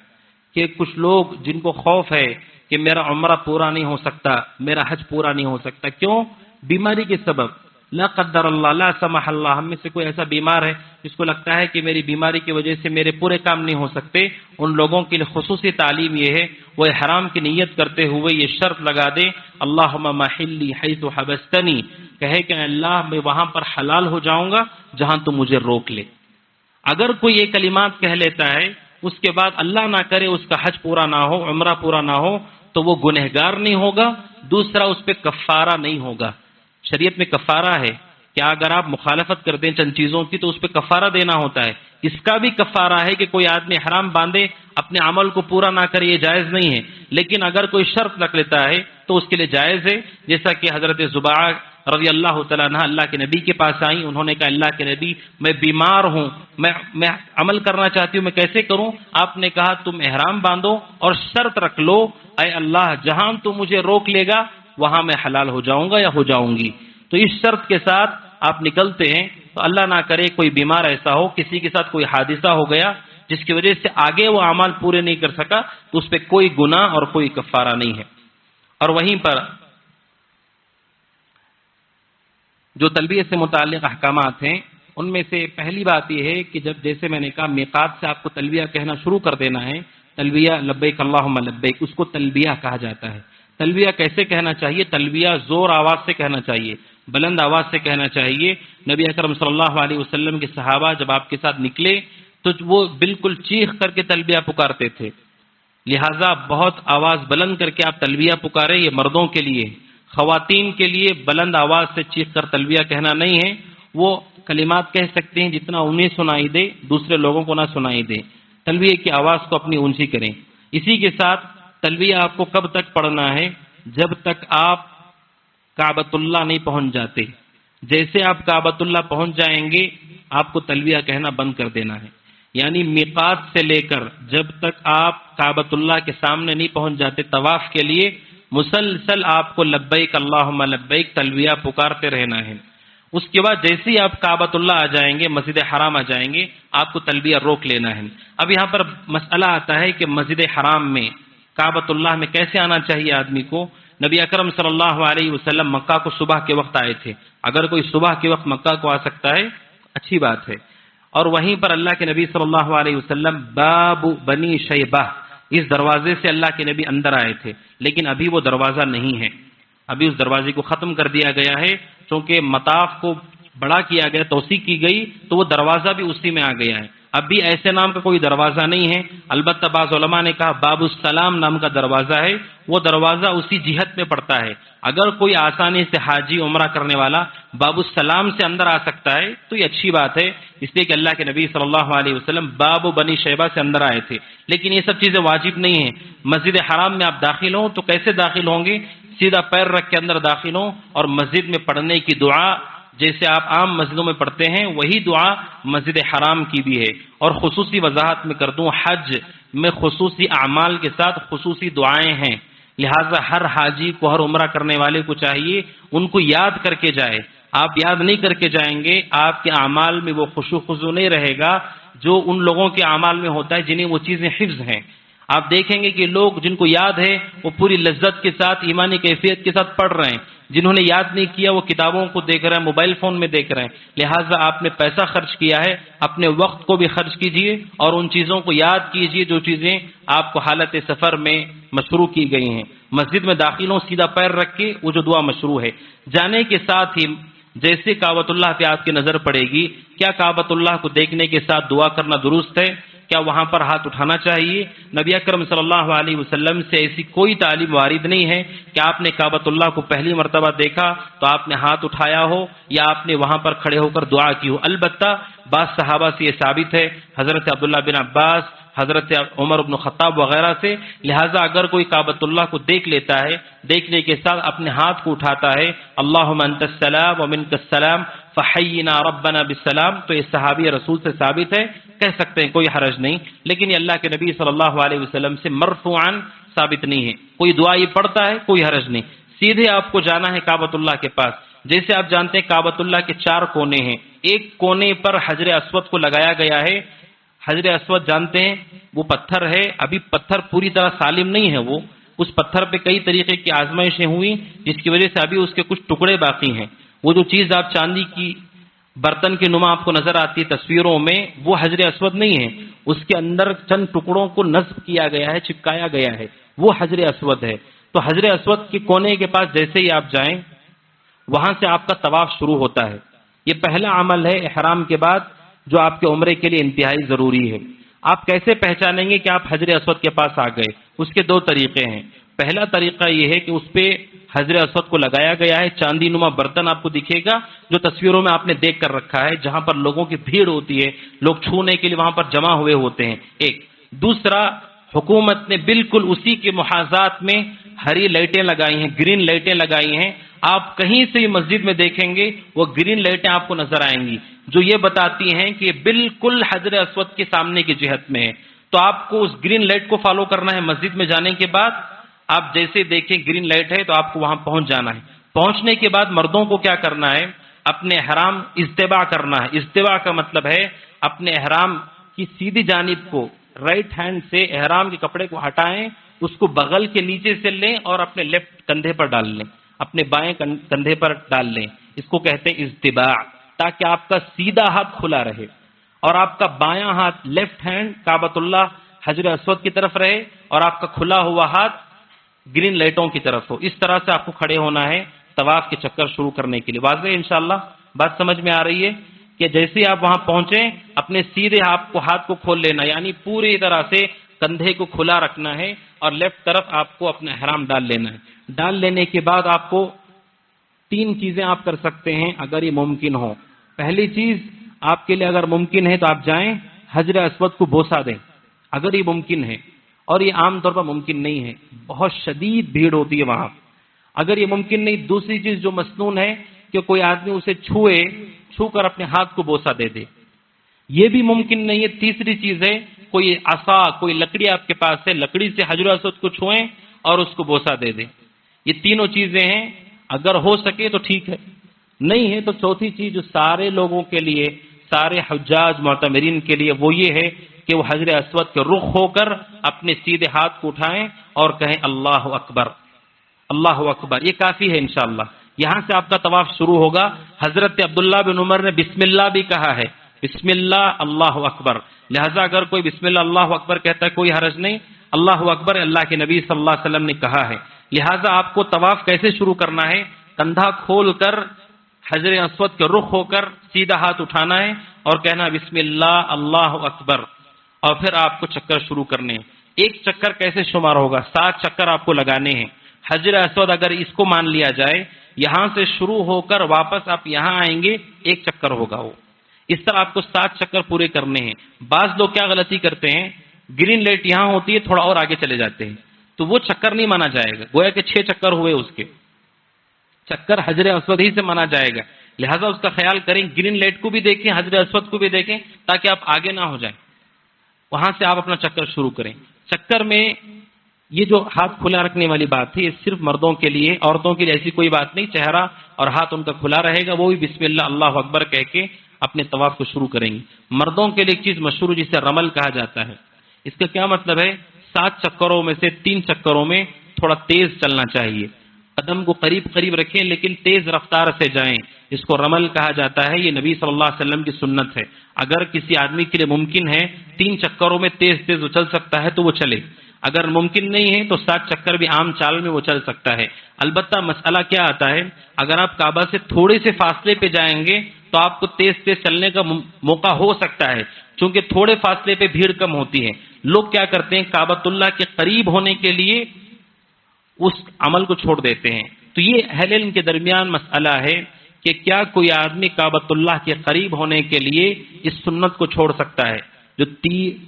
کہ کچھ لوگ جن کو خوف ہے کہ میرا عمرہ پورا نہیں ہو سکتا، میرا حج پورا نہیں ہو سکتا، کیوں؟ بیماری کے سبب، لا قدر اللہ لا سمح اللہ، ہم میں سے کوئی ایسا بیمار ہے جس کو لگتا ہے کہ میری بیماری کی وجہ سے میرے پورے کام نہیں ہو سکتے، ان لوگوں کے لیے خصوصی تعلیم یہ ہے وہ احرام کی نیت کرتے ہوئے یہ شرط لگا دے، اللہم محلی حیث حبستنی، کہے کہ اللہ میں وہاں پر حلال ہو جاؤں گا جہاں تو مجھے روک لے۔ اگر کوئی یہ کلمات کہہ لیتا ہے، اس کے بعد اللہ نہ کرے اس کا حج پورا نہ ہو، عمرہ پورا نہ ہو، تو وہ گنہگار نہیں ہوگا، دوسرا اس پہ کفارہ نہیں ہوگا۔ شریعت میں کفارہ ہے کہ اگر آپ مخالفت کرتے ہیں چند چیزوں کی تو اس پہ کفارہ دینا ہوتا ہے۔ اس کا بھی کفارہ ہے کہ کوئی آدمی حرام باندھے اپنے عمل کو پورا نہ کرے، یہ جائز نہیں ہے، لیکن اگر کوئی شرط رکھ لیتا ہے تو اس کے لیے جائز ہے، جیسا کہ حضرت زبیعہ رضی اللہ تعالیٰ عنہ اللہ کے نبی کے پاس آئیں، انہوں نے کہا اللہ کے نبی میں بیمار ہوں، میں عمل کرنا چاہتی ہوں، میں کیسے کروں؟ آپ نے کہا تم احرام باندھو اور شرط رکھ لو، اے اللہ جہاں تو مجھے روک لے گا وہاں میں حلال ہو جاؤں گا یا ہو جاؤں گی۔ تو اس شرط کے ساتھ آپ نکلتے ہیں تو اللہ نہ کرے کوئی بیمار ایسا ہو، کسی کے ساتھ کوئی حادثہ ہو گیا جس کی وجہ سے آگے وہ اعمال پورے نہیں کر سکا، تو اس پہ کوئی گناہ اور کوئی کفارہ نہیں ہے۔ اور وہیں پر جو تلبیہ سے متعلق احکامات ہیں ان میں سے پہلی بات یہ ہے کہ جب جیسے میں نے کہا میقات سے آپ کو تلبیہ کہنا شروع کر دینا ہے، تلبیہ لبیک اللہم لبیک، اس کو تلبیہ کہا جاتا ہے۔ تلبیہ کیسے کہنا چاہیے؟ تلبیہ زور آواز سے کہنا چاہیے، بلند آواز سے کہنا چاہیے۔ نبی اکرم صلی اللہ علیہ وسلم کے صحابہ جب آپ کے ساتھ نکلے تو وہ بالکل چیخ کر کے تلبیہ پکارتے تھے، لہٰذا بہت آواز بلند کر کے آپ تلبیہ پکارے، یہ مردوں کے لیے۔ خواتین کے لیے بلند آواز سے چیخ کر تلبیہ کہنا نہیں ہے، وہ کلمات کہہ سکتے ہیں جتنا انہیں سنائی دے، دوسرے لوگوں کو نہ سنائی دے، تلبیہ کی آواز کو اپنی اونچی کریں۔ اسی کے ساتھ تلبیہ آپ کو کب تک پڑھنا ہے؟ جب تک آپ کعبۃ اللہ نہیں پہنچ جاتے۔ جیسے آپ کعبۃ اللہ پہنچ جائیں گے آپ کو تلبیہ کہنا بند کر دینا ہے، یعنی میقات سے لے کر جب تک آپ کعبۃ اللہ کے سامنے نہیں پہنچ جاتے طواف کے لیے مسلسل آپ کو لبیک اللہم لبیک تلبیہ پکارتے رہنا ہے۔ اس کے بعد جیسے ہی آپ کعبۃ اللہ آ جائیں گے، مسجد حرام آ جائیں گے، آپ کو تلبیہ روک لینا ہے۔ اب یہاں پر مسئلہ آتا ہے کہ مسجد حرام میں کعبۃ اللہ میں کیسے آنا چاہیے آدمی کو؟ نبی اکرم صلی اللہ علیہ وسلم مکہ کو صبح کے وقت آئے تھے، اگر کوئی صبح کے وقت مکہ کو آ سکتا ہے اچھی بات ہے۔ اور وہیں پر اللہ کے نبی صلی اللہ علیہ وسلم باب بنی شیبہ، اس دروازے سے اللہ کے نبی اندر آئے تھے، لیکن ابھی وہ دروازہ نہیں ہے، ابھی اس دروازے کو ختم کر دیا گیا ہے، چونکہ مطاف کو بڑا کیا گیا، توسیع کی گئی، تو وہ دروازہ بھی اسی میں آ گیا ہے۔ اب بھی ایسے نام کا کوئی دروازہ نہیں ہے، البتہ بعض علماء نے کہا باب السلام نام کا دروازہ ہے، وہ دروازہ اسی جہت میں پڑتا ہے۔ اگر کوئی آسانی سے حاجی عمرہ کرنے والا باب السلام سے اندر آ سکتا ہے تو یہ اچھی بات ہے، اس لیے کہ اللہ کے نبی صلی اللہ علیہ وسلم باب بنی شیبہ سے اندر آئے تھے۔ لیکن یہ سب چیزیں واجب نہیں ہیں۔ مسجد حرام میں آپ داخل ہوں تو کیسے داخل ہوں گے؟ سیدھا پیر رکھ کے اندر داخل ہوں اور مسجد میں پڑھنے کی دعا جیسے آپ عام مسجدوں میں پڑھتے ہیں وہی دعا مسجد حرام کی بھی ہے۔ اور خصوصی وضاحت میں کر دوں، حج میں خصوصی اعمال کے ساتھ خصوصی دعائیں ہیں، لہٰذا ہر حاجی کو، ہر عمرہ کرنے والے کو چاہیے ان کو یاد کر کے جائے۔ آپ یاد نہیں کر کے جائیں گے آپ کے اعمال میں وہ خشوع خضوع نہیں رہے گا جو ان لوگوں کے اعمال میں ہوتا ہے جنہیں وہ چیزیں حفظ ہیں۔ آپ دیکھیں گے کہ لوگ جن کو یاد ہے وہ پوری لذت کے ساتھ ایمانی کیفیت کے ساتھ پڑھ رہے ہیں، جنہوں نے یاد نہیں کیا وہ کتابوں کو دیکھ رہے ہیں، موبائل فون میں دیکھ رہے ہیں۔ لہٰذا آپ نے پیسہ خرچ کیا ہے، اپنے وقت کو بھی خرچ کیجئے اور ان چیزوں کو یاد کیجئے جو چیزیں آپ کو حالت سفر میں مشروع کی گئی ہیں۔ مسجد میں داخل ہوں سیدھا پیر رکھ کے وہ جو دعا مشروع ہے، جانے کے ساتھ ہی جیسے کعبۃ اللہ پہ آپ کی نظر پڑے گی، کیا کعبۃ اللہ کو دیکھنے کے ساتھ دعا کرنا درست ہے؟ کیا وہاں پر ہاتھ اٹھانا چاہیے؟ نبی اکرم صلی اللہ علیہ وسلم سے ایسی کوئی تعلیم وارد نہیں ہے کہ آپ نے کعبۃ اللہ کو پہلی مرتبہ دیکھا تو آپ نے ہاتھ اٹھایا ہو یا آپ نے وہاں پر کھڑے ہو کر دعا کی ہو۔ البتہ بعض صحابہ سے یہ ثابت ہے، حضرت عبداللہ بن عباس، حضرت عمر بن خطاب وغیرہ سے، لہٰذا اگر کوئی کعبۃ اللہ کو دیکھ لیتا ہے، دیکھنے کے ساتھ اپنے ہاتھ کو اٹھاتا ہے، اللہم انت السلام و منک السلام فحینا ربنا بالسلام، تو یہ صحابی رسول سے ثابت ہے، کہہ سکتے ہیں، کوئی حرج نہیں، لیکن یہ اللہ کے نبی صلی اللہ علیہ وسلم سے مرفوعاً ثابت نہیں ہے۔ کوئی دعا یہ پڑھتا ہے، کوئی حرج نہیں، سیدھے آپ کو جانا ہے کعبۃ اللہ کے پاس۔ جیسے آپ جانتے ہیں کعبۃ اللہ کے 4 کونے ہیں، ایک کونے پر حجر اسود کو لگایا گیا ہے۔ حجر اسود جانتے ہیں وہ پتھر ہے، ابھی پتھر پوری طرح سالم نہیں ہے، وہ اس پتھر پہ کئی طریقے کی آزمائشیں ہوئی، جس کی وجہ سے ابھی اس کے کچھ ٹکڑے باقی ہیں۔ وہ جو چیز آپ چاندی کی برتن کی نما آپ کو نظر آتی ہے تصویروں میں، وہ حجر اسود نہیں ہے، اس کے اندر چند ٹکڑوں کو نصب کیا گیا ہے، چپکایا گیا ہے، وہ حجر اسود ہے۔ تو حجر اسود کے کونے کے پاس جیسے ہی آپ جائیں، وہاں سے آپ کا طواف شروع ہوتا ہے۔ یہ پہلا عمل ہے احرام کے بعد جو آپ کے عمرے کے لیے انتہائی ضروری ہے۔ آپ کیسے پہچانیں گے کہ آپ حجر اسود کے پاس آ گئے؟ اس کے 2 طریقے ہیں۔ پہلا طریقہ یہ ہے کہ اس پہ حجر اسود کو لگایا گیا ہے، چاندی نما برتن آپ کو دکھے گا جو تصویروں میں آپ نے دیکھ کر رکھا ہے، جہاں پر لوگوں کی بھیڑ ہوتی ہے، لوگ چھونے کے لیے وہاں پر جمع ہوئے ہوتے ہیں۔ ایک دوسرا، حکومت نے بالکل اسی کے محاذات میں ہری لائٹیں لگائی ہیں، گرین لائٹیں لگائی ہیں۔ آپ کہیں سے بھی مسجد میں دیکھیں گے وہ گرین لائٹیں آپ کو نظر آئیں گی، جو یہ بتاتی ہیں کہ بالکل حجر اسود کے سامنے کی جہت میں ہے۔ تو آپ کو اس گرین لائٹ کو فالو کرنا ہے۔ مسجد میں جانے کے بعد آپ جیسے دیکھیں گرین لائٹ ہے تو آپ کو وہاں پہنچ جانا ہے۔ پہنچنے کے بعد مردوں کو کیا کرنا ہے؟ اپنے احرام اجتباع کرنا ہے۔ اجتباع کا مطلب ہے اپنے احرام کی سیدھی جانب کو رائٹ ہینڈ سے احرام کے کپڑے کو ہٹائیں، اس کو بغل کے نیچے سے لیں اور اپنے لیفٹ کندھے پر ڈال لیں، اپنے بائیں کندھے پر ڈال لیں۔ اس کو کہتے ہیں اجتباع، تاکہ آپ کا سیدھا ہاتھ کھلا رہے اور آپ کا بایاں ہاتھ لیفٹ ہینڈ کعبۃ اللہ حجر اسود کی طرف رہے اور آپ کا کھلا ہوا ہاتھ گرین لائٹوں کی طرف ہو۔ اس طرح سے آپ کو کھڑے ہونا ہے طواف کے چکر شروع کرنے کے لیے۔ واضح ہے انشاءاللہ؟ بات سمجھ میں آ رہی ہے کہ جیسے آپ وہاں پہنچیں اپنے سیدھے ہاتھ کو کھول لینا، یعنی پوری طرح سے کندھے کو کھلا رکھنا ہے اور لیفٹ طرف آپ کو اپنا احرام ڈال لینا ہے۔ ڈال لینے کے بعد آپ کو 3 چیزیں آپ کر سکتے ہیں اگر یہ ممکن ہو۔ پہلی چیز آپ کے لیے اگر ممکن ہے تو آپ جائیں حجر اسود کو بوسہ دیں، اگر یہ ممکن ہے، اور یہ عام طور پر ممکن نہیں ہے، بہت شدید بھیڑ ہوتی ہے وہاں۔ اگر یہ ممکن نہیں، دوسری چیز جو مسنون ہے کہ کوئی آدمی اسے چھو کر اپنے ہاتھ کو بوسہ دے دے، یہ بھی ممکن نہیں ہے۔ تیسری چیز ہے کوئی عصا، کوئی لکڑی آپ کے پاس ہے، لکڑی سے حجر اسود کو چھوئیں اور اس کو بوسہ دے دیں۔ یہ تینوں چیزیں ہیں، اگر ہو سکے تو ٹھیک ہے، نہیں ہے تو چوتھی چیز جو سارے لوگوں کے لیے، سارے حجاج معتمرین کے لیے، وہ یہ ہے کہ وہ حجر اسود کے رخ ہو کر اپنے سیدھے ہاتھ کو اٹھائیں اور کہیں اللہ اکبر، اللہ اکبر۔ یہ کافی ہے انشاءاللہ۔ یہاں سے آپ کا طواف شروع ہوگا۔ حضرت عبداللہ بن عمر نے بسم اللہ بھی کہا ہے، بسم اللہ اللہ اکبر، لہذا اگر کوئی بسم اللہ اللہ اکبر کہتا ہے کوئی حرج نہیں۔ اللہ اکبر اللہ کے نبی صلی اللہ علیہ وسلم نے کہا ہے۔ لہذا آپ کو طواف کیسے شروع کرنا ہے؟ کندھا کھول کر حجر اسود کے رخ ہو کر سیدھا ہاتھ اٹھانا ہے اور کہنا بسم اللہ اللہ اکبر، اور پھر آپ کو چکر شروع کرنے ہیں۔ ایک چکر کیسے شمار ہوگا؟ 7 چکر آپ کو لگانے ہیں۔ حجر اسود اگر اس کو مان لیا جائے، یہاں سے شروع ہو کر واپس آپ یہاں آئیں گے، 1 چکر ہوگا وہ۔ اس طرح آپ کو 7 چکر پورے کرنے ہیں۔ بعض لوگ کیا غلطی کرتے ہیں، گرین لائٹ یہاں ہوتی ہے، تھوڑا اور آگے چلے جاتے ہیں، تو وہ چکر نہیں مانا جائے گا، گویا کہ 6 چکر ہوئے اس کے، چکر حجر اسود ہی سے مانا جائے گا۔ لہذا اس کا خیال کریں، گرین لائٹ کو بھی دیکھیں، حجر اسود کو بھی دیکھیں، تاکہ آپ آگے نہ ہو جائیں۔ وہاں سے آپ اپنا چکر شروع کریں۔ چکر میں یہ جو ہاتھ کھلا رکھنے والی بات ہے، یہ صرف مردوں کے لیے، عورتوں کے لیے ایسی کوئی بات نہیں۔ چہرہ اور ہاتھ ان کا کھلا رہے گا، وہ بھی بسم اللہ اللہ اکبر کہہ کے اپنے طواف کو شروع کریں گے۔ مردوں کے لیے ایک چیز مشہور جسے رمل کہا جاتا ہے، اس کا کیا مطلب ہے؟ 7 چکروں میں سے 3 چکروں میں تھوڑا تیز چلنا چاہیے، قدم کو قریب قریب رکھیں لیکن تیز رفتار سے جائیں، اس کو رمل کہا جاتا ہے۔ یہ نبی صلی اللہ علیہ وسلم کی سنت ہے۔ اگر کسی آدمی کے لیے ممکن ہے 3 چکروں میں تیز تیز وہ چل سکتا ہے تو وہ چلے، اگر ممکن نہیں ہے تو 7 چکر بھی عام چال میں وہ چل سکتا ہے۔ البتہ مسئلہ کیا آتا ہے، اگر آپ کعبہ سے تھوڑے سے فاصلے پہ جائیں گے تو آپ کو تیز تیز چلنے کا موقع ہو سکتا ہے، چونکہ تھوڑے فاصلے پہ بھیڑ کم ہوتی ہے۔ لوگ کیا کرتے ہیں، کعبۃ اللہ کے قریب ہونے کے لیے اس عمل کو چھوڑ دیتے ہیں۔ تو یہ اہل علم کے درمیان مسئلہ ہے کہ کیا کوئی آدمی کعبۃ اللہ کے قریب ہونے کے لیے اس سنت کو چھوڑ سکتا ہے جو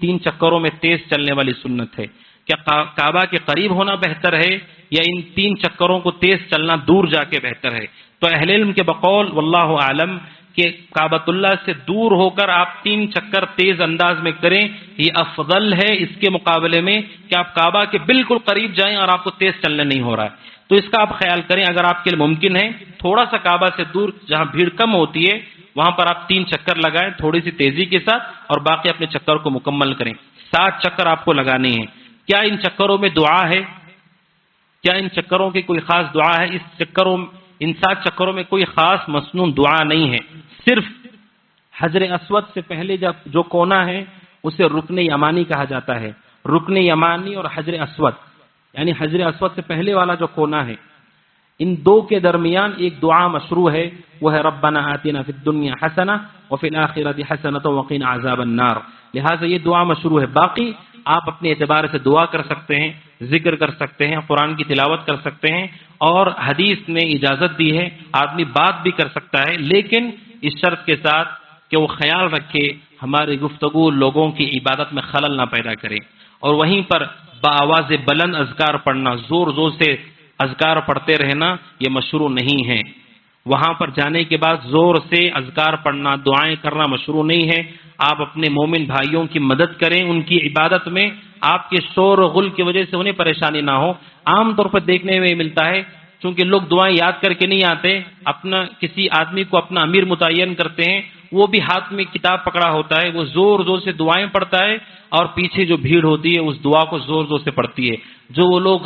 3 چکروں میں تیز چلنے والی سنت ہے؟ کیا کعبہ کے قریب ہونا بہتر ہے یا ان 3 چکروں کو تیز چلنا دور جا کے بہتر ہے؟ تو اہل علم کے بقول واللہ عالم کہ کعبۃ اللہ سے دور ہو کر آپ 3 چکر تیز انداز میں کریں، یہ افضل ہے اس کے مقابلے میں کہ آپ کعبہ کے بالکل قریب جائیں اور آپ کو تیز چلنے نہیں ہو رہا ہے۔ تو اس کا آپ خیال کریں، اگر آپ کے لیے ممکن ہے تھوڑا سا کعبہ سے دور جہاں بھیڑ کم ہوتی ہے وہاں پر آپ 3 چکر لگائیں تھوڑی سی تیزی کے ساتھ، اور باقی اپنے چکر کو مکمل کریں۔ 7 چکر آپ کو لگانے ہیں۔ کیا ان چکروں میں دعا ہے؟ کیا ان چکروں کی کوئی خاص دعا ہے؟ ان 7 چکروں میں کوئی خاص مسنون دعا نہیں ہے، صرف حجر اسود سے پہلے جو کونا ہے اسے رکن یمانی کہا جاتا ہے۔ رکن یمانی اور حجر اسود، یعنی حجر اسود سے پہلے والا جو کونا ہے، ان دو کے درمیان ایک دعا مشروع ہے، وہ ہے ربنا آتنا فی الدنیا حسنہ وفی الآخرۃ حسنۃ وقنا عذاب النار۔ لہٰذا یہ دعا مشروع ہے۔ باقی آپ اپنے اعتبار سے دعا کر سکتے ہیں، ذکر کر سکتے ہیں، قرآن کی تلاوت کر سکتے ہیں، اور حدیث نے اجازت دی ہے آدمی بات بھی کر سکتا ہے، لیکن اس شرط کے ساتھ کہ وہ خیال رکھے ہماری گفتگو لوگوں کی عبادت میں خلل نہ پیدا کرے۔ اور وہیں پر بآواز بلند اذکار پڑھنا، زور زور سے اذکار پڑھتے رہنا، یہ مشروع نہیں ہے۔ وہاں پر جانے کے بعد زور سے اذکار پڑھنا، دعائیں کرنا مشروع نہیں ہے۔ آپ اپنے مومن بھائیوں کی مدد کریں ان کی عبادت میں، آپ کے شور و غل کی وجہ سے انہیں پریشانی نہ ہو۔ عام طور پر دیکھنے میں ملتا ہے چونکہ لوگ دعائیں یاد کر کے نہیں آتے، اپنا کسی آدمی کو اپنا امیر متعین کرتے ہیں، وہ بھی ہاتھ میں کتاب پکڑا ہوتا ہے، وہ زور زور سے دعائیں پڑھتا ہے، اور پیچھے جو بھیڑ ہوتی ہے اس دعا کو زور زور سے پڑھتی ہے۔ جو وہ لوگ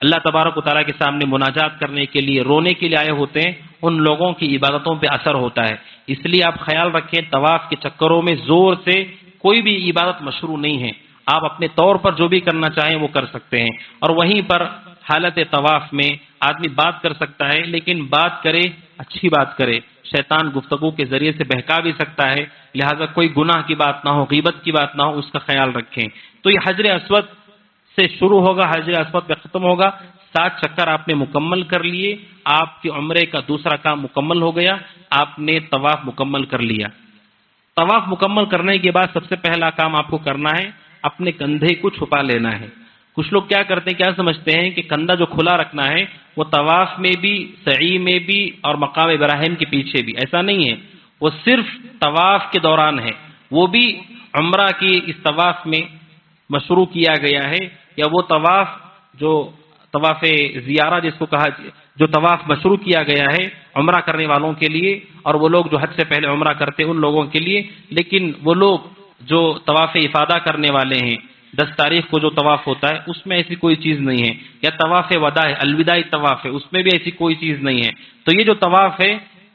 اللہ تبارک و تعالیٰ کے سامنے مناجات کرنے کے لیے، رونے کے لیے آئے ہوتے ہیں، ان لوگوں کی عبادتوں پہ اثر ہوتا ہے۔ اس لیے آپ خیال رکھیں طواف کے چکروں میں زور سے کوئی بھی عبادت مشروع نہیں ہے۔ آپ اپنے طور پر جو بھی کرنا چاہیں وہ کر سکتے ہیں۔ اور وہیں پر حالت طواف میں آدمی بات کر سکتا ہے، لیکن بات کرے اچھی بات کرے، شیطان گفتگو کے ذریعے سے بہکا بھی سکتا ہے، لہٰذا کوئی گناہ کی بات نہ ہو، غیبت کی بات نہ ہو، اس کا خیال رکھیں۔ تو یہ حجر اسود سے شروع ہوگا، حجر اسود پہ ختم ہوگا۔ 7 چکر آپ نے مکمل کر لیے، آپ کے عمرے کا دوسرا کام مکمل ہو گیا، آپ نے طواف مکمل کر لیا۔ طواف مکمل کرنے کے بعد سب سے پہلا کام آپ کو کرنا ہے، اپنے کندھے کو چھپا لینا ہے۔ کچھ لوگ کیا کرتے ہیں، کیا سمجھتے ہیں کہ کندھا جو کھلا رکھنا ہے وہ طواف میں بھی، سعی میں بھی، اور مقام ابراہیم کے پیچھے بھی، ایسا نہیں ہے۔ وہ صرف طواف کے دوران ہے، وہ بھی عمرہ کی اس طواف میں مشروع کیا گیا ہے، یا وہ طواف جو طواف زیارہ جس کو کہا، جو طواف مشروع کیا گیا ہے عمرہ کرنے والوں کے لیے، اور وہ لوگ جو حج سے پہلے عمرہ کرتے ہیں ان لوگوں کے لیے۔ لیکن وہ لوگ جو طواف افادہ کرنے والے ہیں، 10 تاریخ کو جو طواف ہوتا ہے اس میں ایسی کوئی چیز نہیں ہے، یا طواف وداع ہے، الوداعی طواف ہے، اس میں بھی ایسی کوئی چیز نہیں ہے۔ تو یہ جو طواف ہے،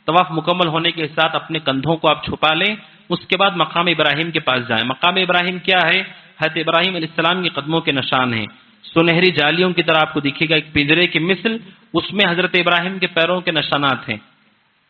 طواف مکمل ہونے کے ساتھ اپنے کندھوں کو آپ چھپا لیں، اس کے بعد مقام ابراہیم کے پاس جائیں۔ مقام ابراہیم کیا ہے؟ حضرت ابراہیم علیہ السلام کے قدموں کے نشان ہیں، سنہری جالیوں کی طرح آپ کو دکھے گا، ایک پنجرے کی مثل، اس میں حضرت ابراہیم کے پیروں کے نشانات ہیں،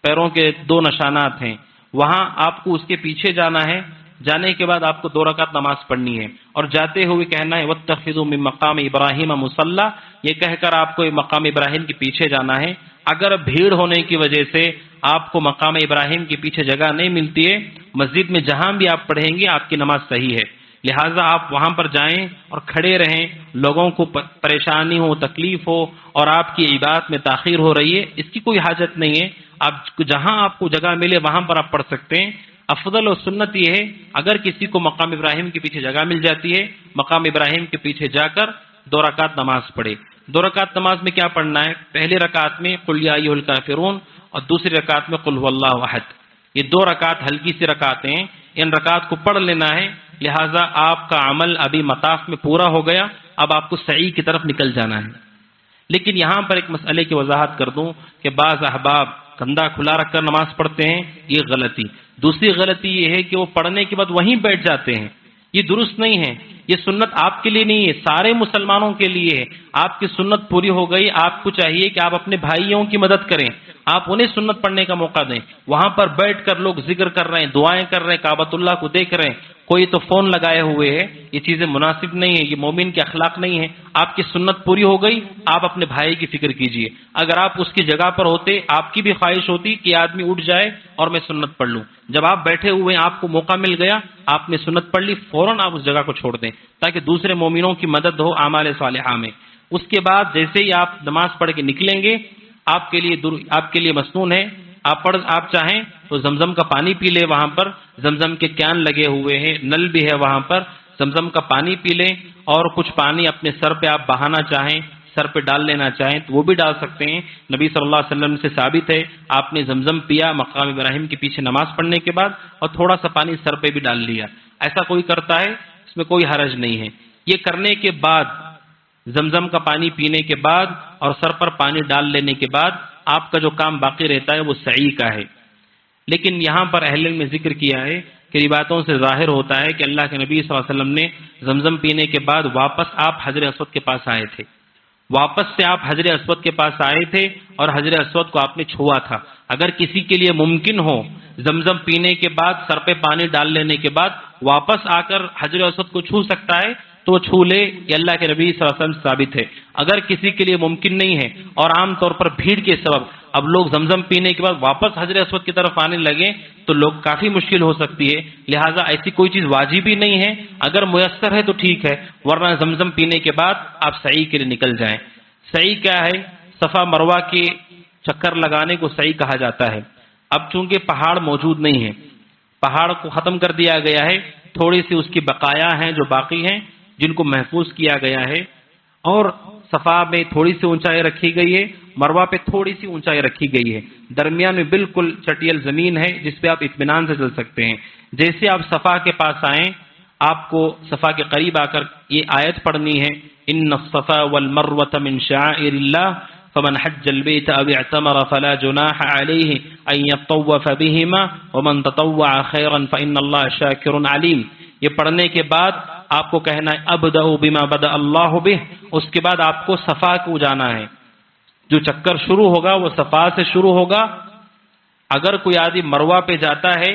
پیروں کے 2 نشانات ہیں۔ وہاں آپ کو اس کے پیچھے جانا ہے، جانے کے بعد آپ کو 2 رکعت نماز پڑھنی ہے، اور جاتے ہوئے کہنا ہے واتخذوا من مقام ابراہیم مصلی، یہ کہہ کر آپ کو مقام ابراہیم کے پیچھے جانا ہے۔ اگر بھیڑ ہونے کی وجہ سے آپ کو مقام ابراہیم کے پیچھے جگہ نہیں ملتی ہے، مسجد میں جہاں بھی آپ پڑھیں گے آپ کی نماز صحیح ہے، لہٰذا آپ وہاں پر جائیں اور کھڑے رہیں، لوگوں کو پریشانی ہو، تکلیف ہو، اور آپ کی عبادت میں تاخیر ہو رہی ہے، اس کی کوئی حاجت نہیں ہے۔ آپ جہاں آپ کو جگہ ملے وہاں پر آپ پڑھ سکتے ہیں۔ افضل و سنت یہ ہے اگر کسی کو مقام ابراہیم کے پیچھے جگہ مل جاتی ہے، مقام ابراہیم کے پیچھے جا کر 2 رکعت نماز پڑھے۔ 2 رکعت نماز میں کیا پڑھنا ہے؟ پہلی رکعت میں قل یا ایھا الکافرون، اور دوسری رکعت میں قل ھو اللہ احد۔ یہ 2 رکعت ہلکی سی رکعتیں ہیں، ان رکعت کو پڑھ لینا ہے، لہٰذا آپ کا عمل ابھی مطاف میں پورا ہو گیا، اب آپ کو سعی کی طرف نکل جانا ہے۔ لیکن یہاں پر ایک مسئلے کی وضاحت کر دوں کہ بعض احباب کندھا کھلا رکھ کر نماز پڑھتے ہیں، یہ غلطی۔ دوسری غلطی یہ ہے کہ وہ پڑھنے کے بعد وہیں بیٹھ جاتے ہیں، یہ درست نہیں ہے۔ یہ سنت آپ کے لیے نہیں ہے، سارے مسلمانوں کے لیے ہے۔ آپ کی سنت پوری ہو گئی، آپ کو چاہیے کہ آپ اپنے بھائیوں کی مدد کریں، آپ انہیں سنت پڑھنے کا موقع دیں۔ وہاں پر بیٹھ کر لوگ ذکر کر رہے ہیں، دعائیں کر رہے ہیں، کعبۃ اللہ کو دیکھ رہے ہیں، کوئی تو فون لگائے ہوئے ہے، یہ چیزیں مناسب نہیں ہے، یہ مومن کے اخلاق نہیں ہے۔ آپ کی سنت پوری ہو گئی، آپ اپنے بھائی کی فکر کیجئے۔ اگر آپ اس کی جگہ پر ہوتے، آپ کی بھی خواہش ہوتی کہ آدمی اٹھ جائے اور میں سنت پڑھ لوں۔ جب آپ بیٹھے ہوئے ہیں، آپ کو موقع مل گیا، آپ نے سنت پڑھ لی، فوراً آپ اس جگہ کو چھوڑ دیں تاکہ دوسرے مومنوں کی مدد ہو اعمال صالحہ میں۔ اس کے بعد جیسے ہی آپ نماز پڑھ کے نکلیں گے، آپ کے لیے مسنون ہے آپ چاہیں تو زمزم کا پانی پی لیں، وہاں پر زمزم کے کین لگے ہوئے ہیں، نل بھی ہے وہاں پر، زمزم کا پانی پی لیں، اور کچھ پانی اپنے سر پہ آپ بہانا چاہیں، سر پہ ڈال لینا چاہیں تو وہ بھی ڈال سکتے ہیں۔ نبی صلی اللہ علیہ وسلم سے ثابت ہے، آپ نے زمزم پیا مقام ابراہیم کے پیچھے نماز پڑھنے کے بعد، اور تھوڑا سا پانی سر پہ بھی ڈال لیا۔ ایسا کوئی کرتا ہے اس میں کوئی حرج نہیں ہے۔ یہ کرنے کے بعد، زمزم کا پانی پینے کے بعد اور سر پر پانی ڈال لینے کے بعد آپ کا جو کام باقی رہتا ہے وہ سعی کا ہے۔ لیکن یہاں پر اہل علم نے ذکر کیا ہے کہ روایتوں سے ظاہر ہوتا ہے کہ اللہ کے نبی صلی اللہ علیہ وسلم نے زمزم پینے کے بعد واپس آپ حجر اسود کے پاس آئے تھے، واپس سے آپ حجر اسود کے پاس آئے تھے اور حجر اسود کو آپ نے چھوا تھا۔ اگر کسی کے لیے ممکن ہو زمزم پینے کے بعد سر پہ پانی ڈال لینے کے بعد واپس آ کر حجر اسود کو چھو سکتا ہے تو وہ چھو لے، یہ اللہ کے نبی صلی اللہ علیہ وسلم ثابت ہے۔ اگر کسی کے لیے ممکن نہیں ہے اور عام طور پر بھیڑ کے سبب اب لوگ زمزم پینے کے بعد واپس حجر اسود کی طرف آنے لگیں تو لوگ کافی مشکل ہو سکتی ہے، لہٰذا ایسی کوئی چیز واجب ہی نہیں ہے، اگر میسر ہے تو ٹھیک ہے، ورنہ زمزم پینے کے بعد آپ سعی کے لیے نکل جائیں۔ سعی کیا ہے؟ صفا مروہ کے چکر لگانے کو سعی کہا جاتا ہے۔ اب چونکہ پہاڑ موجود نہیں ہے، پہاڑ کو ختم کر دیا گیا ہے، تھوڑی سی اس کی بقایا ہیں جو باقی ہیں جن کو محفوظ کیا گیا ہے، اور صفا میں تھوڑی سی اونچائی رکھی گئی ہے، مروہ پہ تھوڑی سی اونچائی رکھی گئی ہے، درمیان میں بالکل چٹیل زمین ہے جس پہ آپ اطمینان سے چل سکتے ہیں۔ جیسے آپ صفا کے پاس آئیں، آپ کو صفا کے قریب آ کر یہ آیت پڑھنی ہے، ان الصفا والمروۃ من شعائر اللہ فمن حج البيت او اعتمر فلا جناح عليه ان يطوف بهما ومن تطوع خيرا فان الله شاكر عليم۔ یہ پڑھنے کے بعد آپ کو کہنا ہے ابدأ بما بدأ اللہ به، اس کے بعد آپ کو صفا کو جانا ہے، جو چکر شروع ہوگا وہ صفا سے شروع ہوگا۔ اگر کوئی آدمی مروہ پہ جاتا ہے،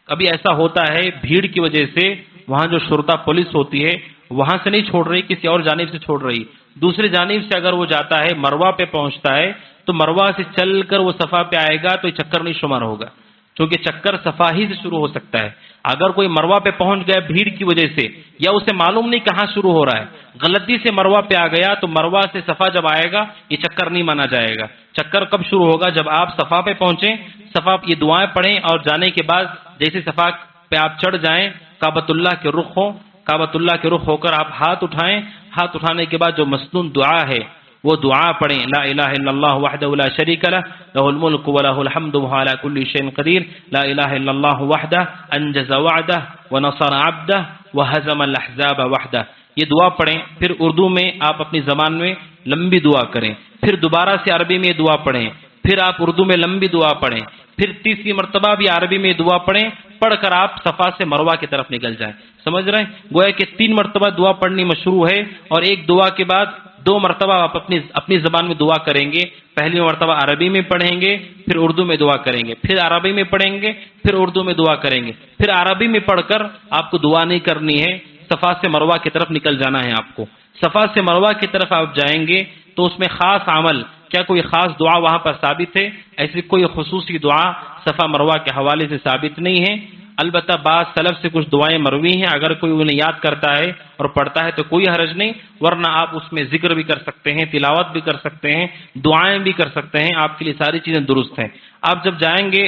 کبھی ایسا ہوتا ہے بھیڑ کی وجہ سے وہاں جو شرطہ پولیس ہوتی ہے وہاں سے نہیں چھوڑ رہی، کسی اور جانب سے چھوڑ رہی، دوسری جانب سے اگر وہ جاتا ہے مروہ پہ پہنچتا ہے تو مروہ سے چل کر وہ صفا پہ آئے گا تو یہ چکر نہیں شمار ہوگا، کیونکہ چکر صفا ہی سے شروع ہو سکتا ہے۔ اگر کوئی مروہ پہ پہنچ گیا بھیڑ کی وجہ سے، یا اسے معلوم نہیں کہاں شروع ہو رہا ہے، غلطی سے مروہ پہ آ گیا تو مروہ سے صفا جب آئے گا یہ چکر نہیں مانا جائے گا۔ چکر کب شروع ہوگا؟ جب آپ صفا پہ پہنچیں، صفا یہ دعائیں پڑھیں اور جانے کے بعد جیسے صفا پہ آپ چڑھ جائیں، کعبۃ اللہ کے رخ ہو، کعبۃ اللہ کے رخ ہو کر آپ ہاتھ اٹھائیں، ہاتھ اٹھانے کے بعد جو مسنون دعا ہے وہ دعا پڑھیں، لا الہ الا اللہ وحدہ لا شریک لہ لہ الملک ولہ الحمد وهو علی کل شیء قدیر، لا الہ الا اللہ وحدہ انجز وعدہ ونصر عبدہ وہزم الاحزاب وحدہ۔ یہ دعا پڑھیں، پھر اردو میں آپ اپنی زبان میں لمبی دعا کریں، پھر دوبارہ سے عربی میں دعا پڑھیں، پھر آپ اردو میں لمبی دعا پڑھیں، پھر تیسری مرتبہ بھی عربی میں دعا پڑھیں، پڑھ کر آپ صفا سے مروہ کی طرف نکل جائیں۔ سمجھ رہے ہیں؟ گویا کہ 3 مرتبہ دعا پڑھنی مشروع ہے، اور ایک دعا کے بعد 2 مرتبہ آپ اپنی زبان میں دعا کریں گے۔ پہلی مرتبہ عربی میں پڑھیں گے، پھر اردو میں دعا کریں گے، پھر عربی میں پڑھیں گے، پھر اردو میں دعا کریں گے، پھر عربی میں پڑھ کر آپ کو دعا نہیں کرنی ہے، صفا سے مروہ کی طرف نکل جانا ہے آپ کو۔ صفا سے مروہ کی طرف آپ جائیں گے تو اس میں خاص عمل، کیا کوئی خاص دعا وہاں پر ثابت ہے؟ ایسی کوئی خصوصی دعا صفا مروہ کے حوالے سے ثابت نہیں ہے۔ البتہ بعض سلف سے کچھ دعائیں مروی ہیں، اگر کوئی انہیں یاد کرتا ہے اور پڑھتا ہے تو کوئی حرج نہیں، ورنہ آپ اس میں ذکر بھی کر سکتے ہیں، تلاوت بھی کر سکتے ہیں، دعائیں بھی کر سکتے ہیں، آپ کے لیے ساری چیزیں درست ہیں۔ آپ جب جائیں گے،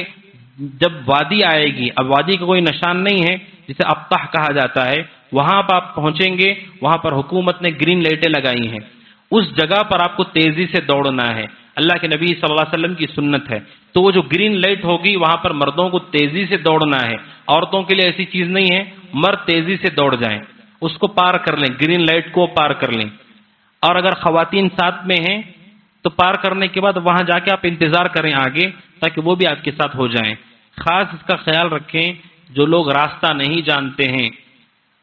جب وادی آئے گی، اب وادی کا کوئی نشان نہیں ہے جسے ابطح کہا جاتا ہے، وہاں پر آپ پہنچیں گے، وہاں پر حکومت نے گرین لائٹیں لگائی ہیں، اس جگہ پر آپ کو تیزی سے دوڑنا ہے، اللہ کے نبی صلی اللہ علیہ وسلم کی سنت ہے۔ تو وہ جو گرین لائٹ ہوگی وہاں پر مردوں کو تیزی سے دوڑنا ہے، عورتوں کے لیے ایسی چیز نہیں ہے، مرد تیزی سے دوڑ جائیں، اس کو پار کر لیں، گرین لائٹ کو پار کر لیں۔ اور اگر خواتین ساتھ میں ہیں تو پار کرنے کے بعد وہاں جا کے آپ انتظار کریں آگے، تاکہ وہ بھی آپ کے ساتھ ہو جائیں۔ خاص اس کا خیال رکھیں، جو لوگ راستہ نہیں جانتے ہیں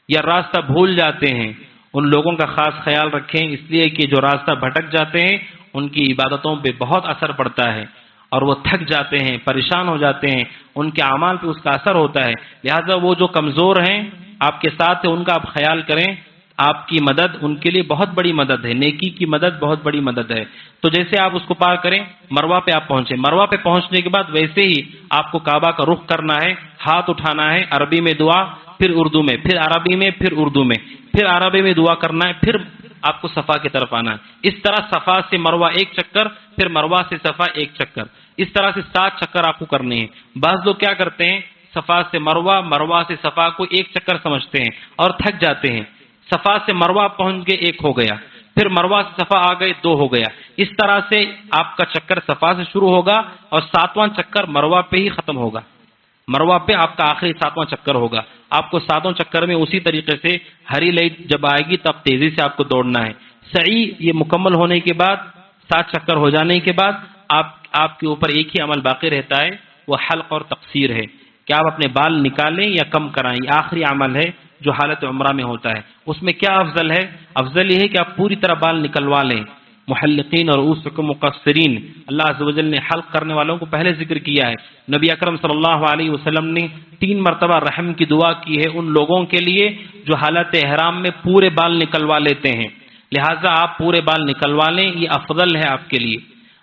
یا راستہ بھول جاتے ہیں ان لوگوں کا خاص خیال رکھیں، اس لیے کہ جو راستہ بھٹک جاتے ہیں ان کی عبادتوں پہ بہت اثر پڑتا ہے اور وہ تھک جاتے ہیں، پریشان ہو جاتے ہیں، ان کے اعمال پہ اس کا اثر ہوتا ہے۔ لہذا وہ جو کمزور ہیں آپ کے ساتھ ان کا آپ خیال کریں، آپ کی مدد ان کے لیے بہت بڑی مدد ہے، نیکی کی مدد بہت بڑی مدد ہے۔ تو جیسے آپ اس کو پار کریں، مروہ پہ آپ پہنچیں، مروہ پہ پہنچنے کے بعد ویسے ہی آپ کو کعبہ کا رخ کرنا ہے، ہاتھ اٹھانا ہے، عربی میں دعا، پھر اردو میں، پھر عربی میں، پھر اردو میں، پھر عربی میں دعا کرنا ہے، پھر آپ کو صفا کی طرف آنا ہے۔ اس طرح صفا سے مروہ ایک چکر، پھر مروہ سے صفا ایک چکر۔ اس طرح سے 7 چکر آپ کو کرنے ہیں۔ بعض لوگ کیا کرتے ہیں، صفا سے مروہ، مروہ سے صفا کو ایک چکر سمجھتے ہیں اور تھک جاتے ہیں۔ صفا سے مروہ پہنچ گئے 1 ہو گیا، پھر مروہ سے صفا آ گئے 2 ہو گیا۔ اس طرح سے آپ کا چکر صفا سے شروع ہوگا اور 7واں چکر مروہ پہ ہی ختم ہوگا۔ مروہ پہ آپ کا آخری 7واں چکر ہوگا۔ آپ کو 7واں چکر میں اسی طریقے سے ہری لائٹ جب آئے گی تب تیزی سے آپ کو دوڑنا ہے۔ سعی یہ مکمل ہونے کے بعد، 7 چکر ہو جانے کے بعد آپ کے اوپر ایک ہی عمل باقی رہتا ہے، وہ حلق اور تقصیر ہے کہ آپ اپنے بال نکالیں یا کم کرائیں۔ یہ آخری عمل ہے جو حالت عمرہ میں ہوتا ہے۔ اس میں کیا افضل ہے؟ افضل یہ ہے کہ آپ پوری طرح بال نکلوا لیں۔ محلقین اور رؤوسکم مقصرین، اللہ عز و جل نے حلق کرنے والوں کو پہلے ذکر کیا ہے۔ نبی اکرم صلی اللہ علیہ وسلم نے 3 مرتبہ رحم کی دعا کی ہے ان لوگوں کے لیے جو حالت احرام میں پورے بال نکلوا لیتے ہیں، لہٰذا آپ پورے بال نکلوا لیں، یہ افضل ہے آپ کے لیے۔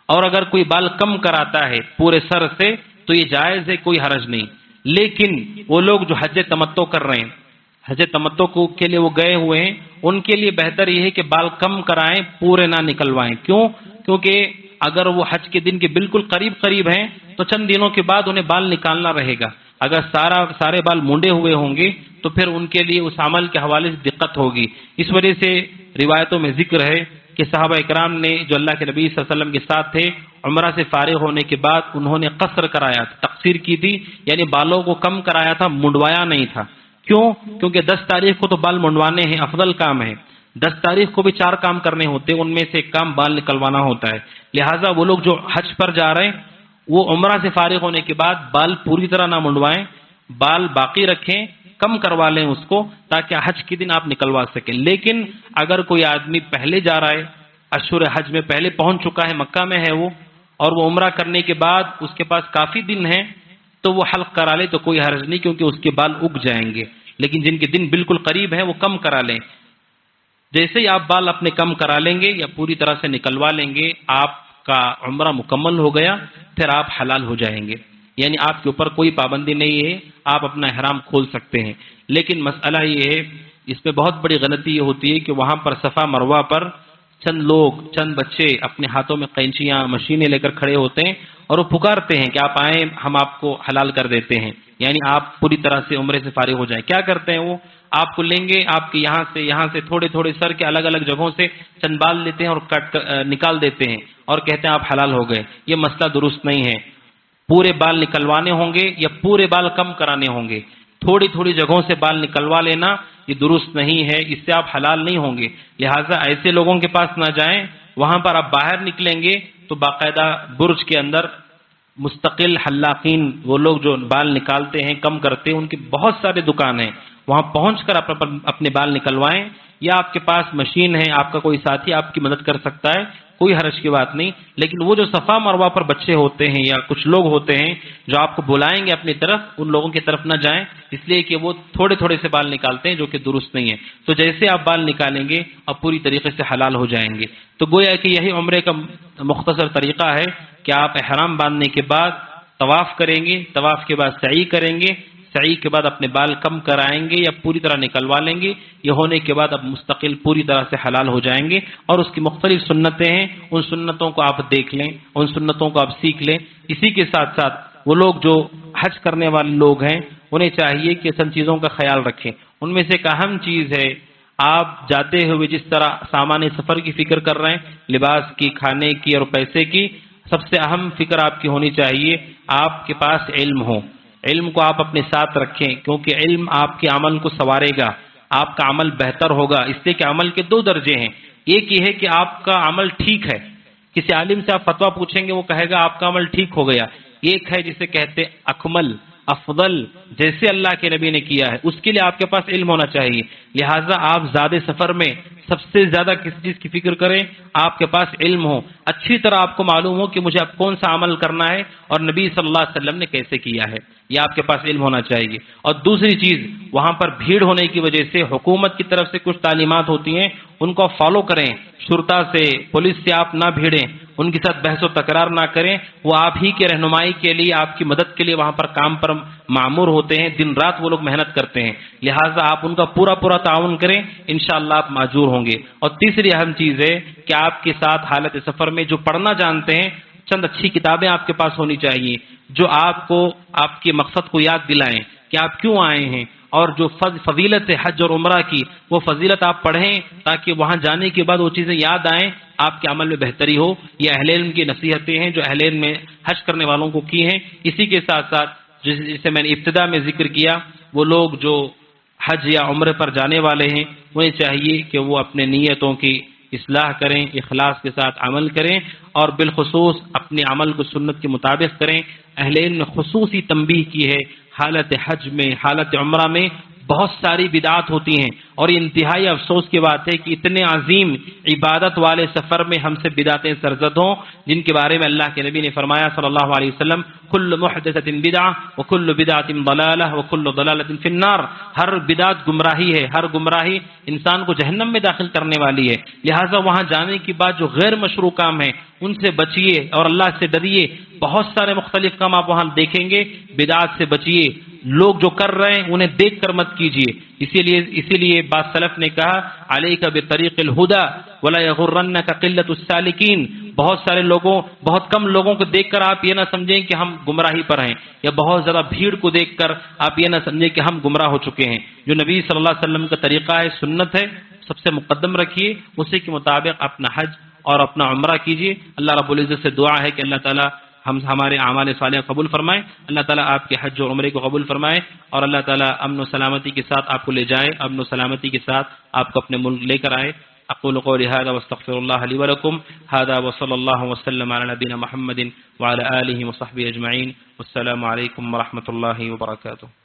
اور اگر کوئی بال کم کراتا ہے پورے سر سے تو یہ جائز ہے، کوئی حرج نہیں۔ لیکن وہ لوگ جو حج تمتع کر رہے ہیں، حج تمتع کے لیے وہ گئے ہوئے ہیں، ان کے لیے بہتر یہ ہے کہ بال کم کرائیں، پورے نہ نکلوائیں۔ کیوں؟ کیونکہ اگر وہ حج کے دن کے بالکل قریب ہیں تو چند دنوں کے بعد انہیں بال نکالنا رہے گا۔ اگر سارے بال مونڈے ہوئے ہوں گے تو پھر ان کے لیے اس عمل کے حوالے سے دقت ہوگی۔ اس وجہ سے روایتوں میں ذکر ہے کہ صحابہ اکرام نے جو اللہ کے نبی صلی اللہ علیہ وسلم کے ساتھ تھے، عمرہ سے فارغ ہونے کے بعد انہوں نے قصر کرایا، تقصیر کی تھی، یعنی بالوں کو کم کرایا تھا، منڈوایا نہیں تھا۔ کیوں؟ کیونکہ 10 تاریخ کو تو بال منڈوانے ہیں، افضل کام ہے۔ 10 تاریخ کو بھی 4 کام کرنے ہوتے ہیں، ان میں سے ایک کام بال نکلوانا ہوتا ہے۔ لہٰذا وہ لوگ جو حج پر جا رہے ہیں وہ عمرہ سے فارغ ہونے کے بعد بال پوری طرح نہ منڈوائیں، بال باقی رکھیں، کم کروا لیں اس کو، تاکہ حج کے دن آپ نکلوا سکیں۔ لیکن اگر کوئی آدمی پہلے جا رہا ہے، اشہر حج میں پہلے پہنچ چکا ہے، مکہ میں ہے وہ، اور وہ عمرہ کرنے کے بعد اس کے پاس کافی دن ہیں، تو وہ حلق کرا لے تو کوئی حرج نہیں، کیونکہ اس کے بال اگ جائیں گے۔ لیکن جن کے دن بالکل قریب ہیں وہ کم کرا لیں۔ جیسے ہی آپ بال اپنے کم کرا لیں گے یا پوری طرح سے نکلوا لیں گے، آپ کا عمرہ مکمل ہو گیا، پھر آپ حلال ہو جائیں گے، یعنی آپ کے اوپر کوئی پابندی نہیں ہے، آپ اپنا احرام کھول سکتے ہیں۔ لیکن مسئلہ یہ ہے، اس میں بہت بڑی غلطی یہ ہوتی ہے کہ وہاں پر صفا مروہ پر چند بچے اپنے ہاتھوں میں قینچیاں، مشینیں لے کر کھڑے ہوتے ہیں اور وہ پکارتے ہیں کہ آپ آئیں، ہم آپ کو حلال کر دیتے ہیں، یعنی آپ پوری طرح سے عمرے سے فارغ ہو جائیں۔ کیا کرتے ہیں وہ؟ آپ کو لیں گے، آپ کے یہاں سے تھوڑے سر کے الگ الگ جگہوں سے چند بال لیتے ہیں اور نکال دیتے ہیں اور کہتے ہیں آپ حلال ہو گئے۔ یہ مسئلہ درست نہیں ہے۔ پورے بال نکلوانے ہوں گے یا پورے بال کم کرانے ہوں گے۔ تھوڑی جگہوں سے بال نکلوا لینا یہ درست نہیں ہے، اس سے آپ حلال نہیں ہوں گے۔ لہٰذا ایسے لوگوں کے پاس نہ جائیں، وہاں پر آپ باہر نکلیں گے تو باقاعدہ برج کے اندر مستقل حلاقین، وہ لوگ جو بال نکالتے ہیں، کم کرتے ہیں، ان کی بہت سارے دکان ہیں، وہاں پہنچ کر آپ اپنے بال نکلوائیں، یا آپ کے پاس مشین ہے، آپ کا کوئی ساتھی آپ کی مدد کر سکتا ہے، کوئی حرج کی بات نہیں۔ لیکن وہ جو صفا مروہ پر بچے ہوتے ہیں یا کچھ لوگ ہوتے ہیں جو آپ کو بلائیں گے اپنی طرف، ان لوگوں کی طرف نہ جائیں، اس لیے کہ وہ تھوڑے سے بال نکالتے ہیں جو کہ درست نہیں ہے۔ تو جیسے آپ بال نکالیں گے اب پوری طریقے سے حلال ہو جائیں گے۔ تو گویا کہ یہی عمرے کا مختصر طریقہ ہے کہ آپ احرام باندھنے کے بعد طواف کریں گے، طواف کے بعد سعی کریں گے، سعی کے بعد اپنے بال کم کرائیں گے یا پوری طرح نکلوا لیں گے۔ یہ ہونے کے بعد اب مستقل پوری طرح سے حلال ہو جائیں گے، اور اس کی مختلف سنتیں ہیں، ان سنتوں کو آپ دیکھ لیں، ان سنتوں کو آپ سیکھ لیں۔ اسی کے ساتھ ساتھ وہ لوگ جو حج کرنے والے لوگ ہیں انہیں چاہیے کہ چند چیزوں کا خیال رکھیں۔ ان میں سے ایک اہم چیز ہے، آپ جاتے ہوئے جس طرح سامان سفر کی فکر کر رہے ہیں، لباس کی، کھانے کی اور پیسے کی، سب سے اہم فکر آپ کی ہونی چاہیے آپ کے پاس علم ہو۔ علم کو آپ اپنے ساتھ رکھیں، کیونکہ علم آپ کے عمل کو سنوارے گا، آپ کا عمل بہتر ہوگا۔ اس لیے کہ عمل کے 2 درجے ہیں، ایک یہ ہے کہ آپ کا عمل ٹھیک ہے، کسی عالم سے آپ فتویٰ پوچھیں گے وہ کہے گا آپ کا عمل ٹھیک ہو گیا۔ ایک ہے جسے کہتے اکمل، افضل، جیسے اللہ کے نبی نے کیا ہے، اس کے لیے آپ کے پاس علم ہونا چاہیے۔ لہٰذا آپ زیادہ سفر میں سب سے زیادہ کس چیز کی فکر کریں؟ آپ کے پاس علم ہو، اچھی طرح آپ کو معلوم ہو کہ مجھے اب کون سا عمل کرنا ہے اور نبی صلی اللہ علیہ وسلم نے کیسے کیا ہے، یہ آپ کے پاس علم ہونا چاہیے۔ اور دوسری چیز، وہاں پر بھیڑ ہونے کی وجہ سے حکومت کی طرف سے کچھ تعلیمات ہوتی ہیں، ان کو فالو کریں، شرطا سے، پولیس سے آپ نہ بھیڑیں، ان کے ساتھ بحث و تکرار نہ کریں، وہ آپ ہی کے رہنمائی کے لیے، آپ کی مدد کے لیے وہاں پر کام پر معمور ہوتے ہیں، دن رات وہ لوگ محنت کرتے ہیں، لہٰذا آپ ان کا پورا تعاون کریں، انشاءاللہ آپ معذور ہوں گے۔ اور تیسری اہم چیز ہے کہ آپ کے ساتھ حالت سفر میں جو پڑھنا جانتے ہیں چند اچھی کتابیں آپ کے پاس ہونی چاہیے جو آپ کو آپ کے مقصد کو یاد دلائیں کہ آپ کیوں آئے ہیں، اور جو فضیلت ہے حج اور عمرہ کی وہ فضیلت آپ پڑھیں تاکہ وہاں جانے کے بعد وہ چیزیں یاد آئیں، آپ کے عمل میں بہتری ہو۔ یہ اہل علم کی نصیحتیں ہیں جو اہل علم میں حج کرنے والوں کو کی ہیں۔ اسی کے ساتھ ساتھ جسے میں نے ابتدا میں ذکر کیا، وہ لوگ جو حج یا عمرے پر جانے والے ہیں انہیں چاہیے کہ وہ اپنے نیتوں کی اصلاح کریں، اخلاص کے ساتھ عمل کریں، اور بالخصوص اپنے عمل کو سنت کے مطابق کریں۔ اہل علم نے خصوصی تنبیہ کی ہے حالت حج میں، حالت عمرہ میں بہت ساری بدعات ہوتی ہیں، اور یہ انتہائی افسوس کی بات ہے کہ اتنے عظیم عبادت والے سفر میں ہم سے بدعتیں سرزد ہوں، جن کے بارے میں اللہ کے نبی نے فرمایا صلی اللہ علیہ وسلم کل محدثۃ بدعہ وکل بدعۃ ضلالہ وکل ضلالۃ فی النار، ہر بدعت گمراہی ہے، ہر گمراہی انسان کو جہنم میں داخل کرنے والی ہے۔ لہٰذا وہاں جانے کے بعد جو غیر مشروع کام ہیں ان سے بچیے اور اللہ سے ڈریے۔ بہت سارے مختلف کام آپ وہاں دیکھیں گے، بدعات سے بچیے، لوگ جو کر رہے ہیں انہیں دیکھ کر مت کیجیے۔ اسی لیے بعض سلف نے کہا علیک بطریق الہدی ولا یغرنک قلۃ السالکین، بہت کم لوگوں کو دیکھ کر آپ یہ نہ سمجھیں کہ ہم گمراہی پر ہیں، یا بہت زیادہ بھیڑ کو دیکھ کر آپ یہ نہ سمجھیں کہ ہم گمراہ ہو چکے ہیں۔ جو نبی صلی اللہ علیہ وسلم کا طریقہ ہے، سنت ہے، سب سے مقدم رکھیے، اسی کے مطابق اپنا حج اور اپنا عمرہ کیجیے۔ اللہ رب العزت سے دعا ہے کہ اللہ تعالیٰ ہمارے اعمال صالحہ قبول فرمائے، اللہ تعالیٰ آپ کے حج و عمرے کو قبول فرمائے، اور اللہ تعالیٰ امن و سلامتی کے ساتھ آپ کو لے جائے، امن و سلامتی کے ساتھ آپ کو اپنے ملک لے کر آئے۔ اقول قولی هذا واستغفر الله لي ولكم، هذا وصلى الله وسلم على نبينا محمد وعلى آله وصحبه أجمعين، والسلام عليكم ورحمة الله وبركاته۔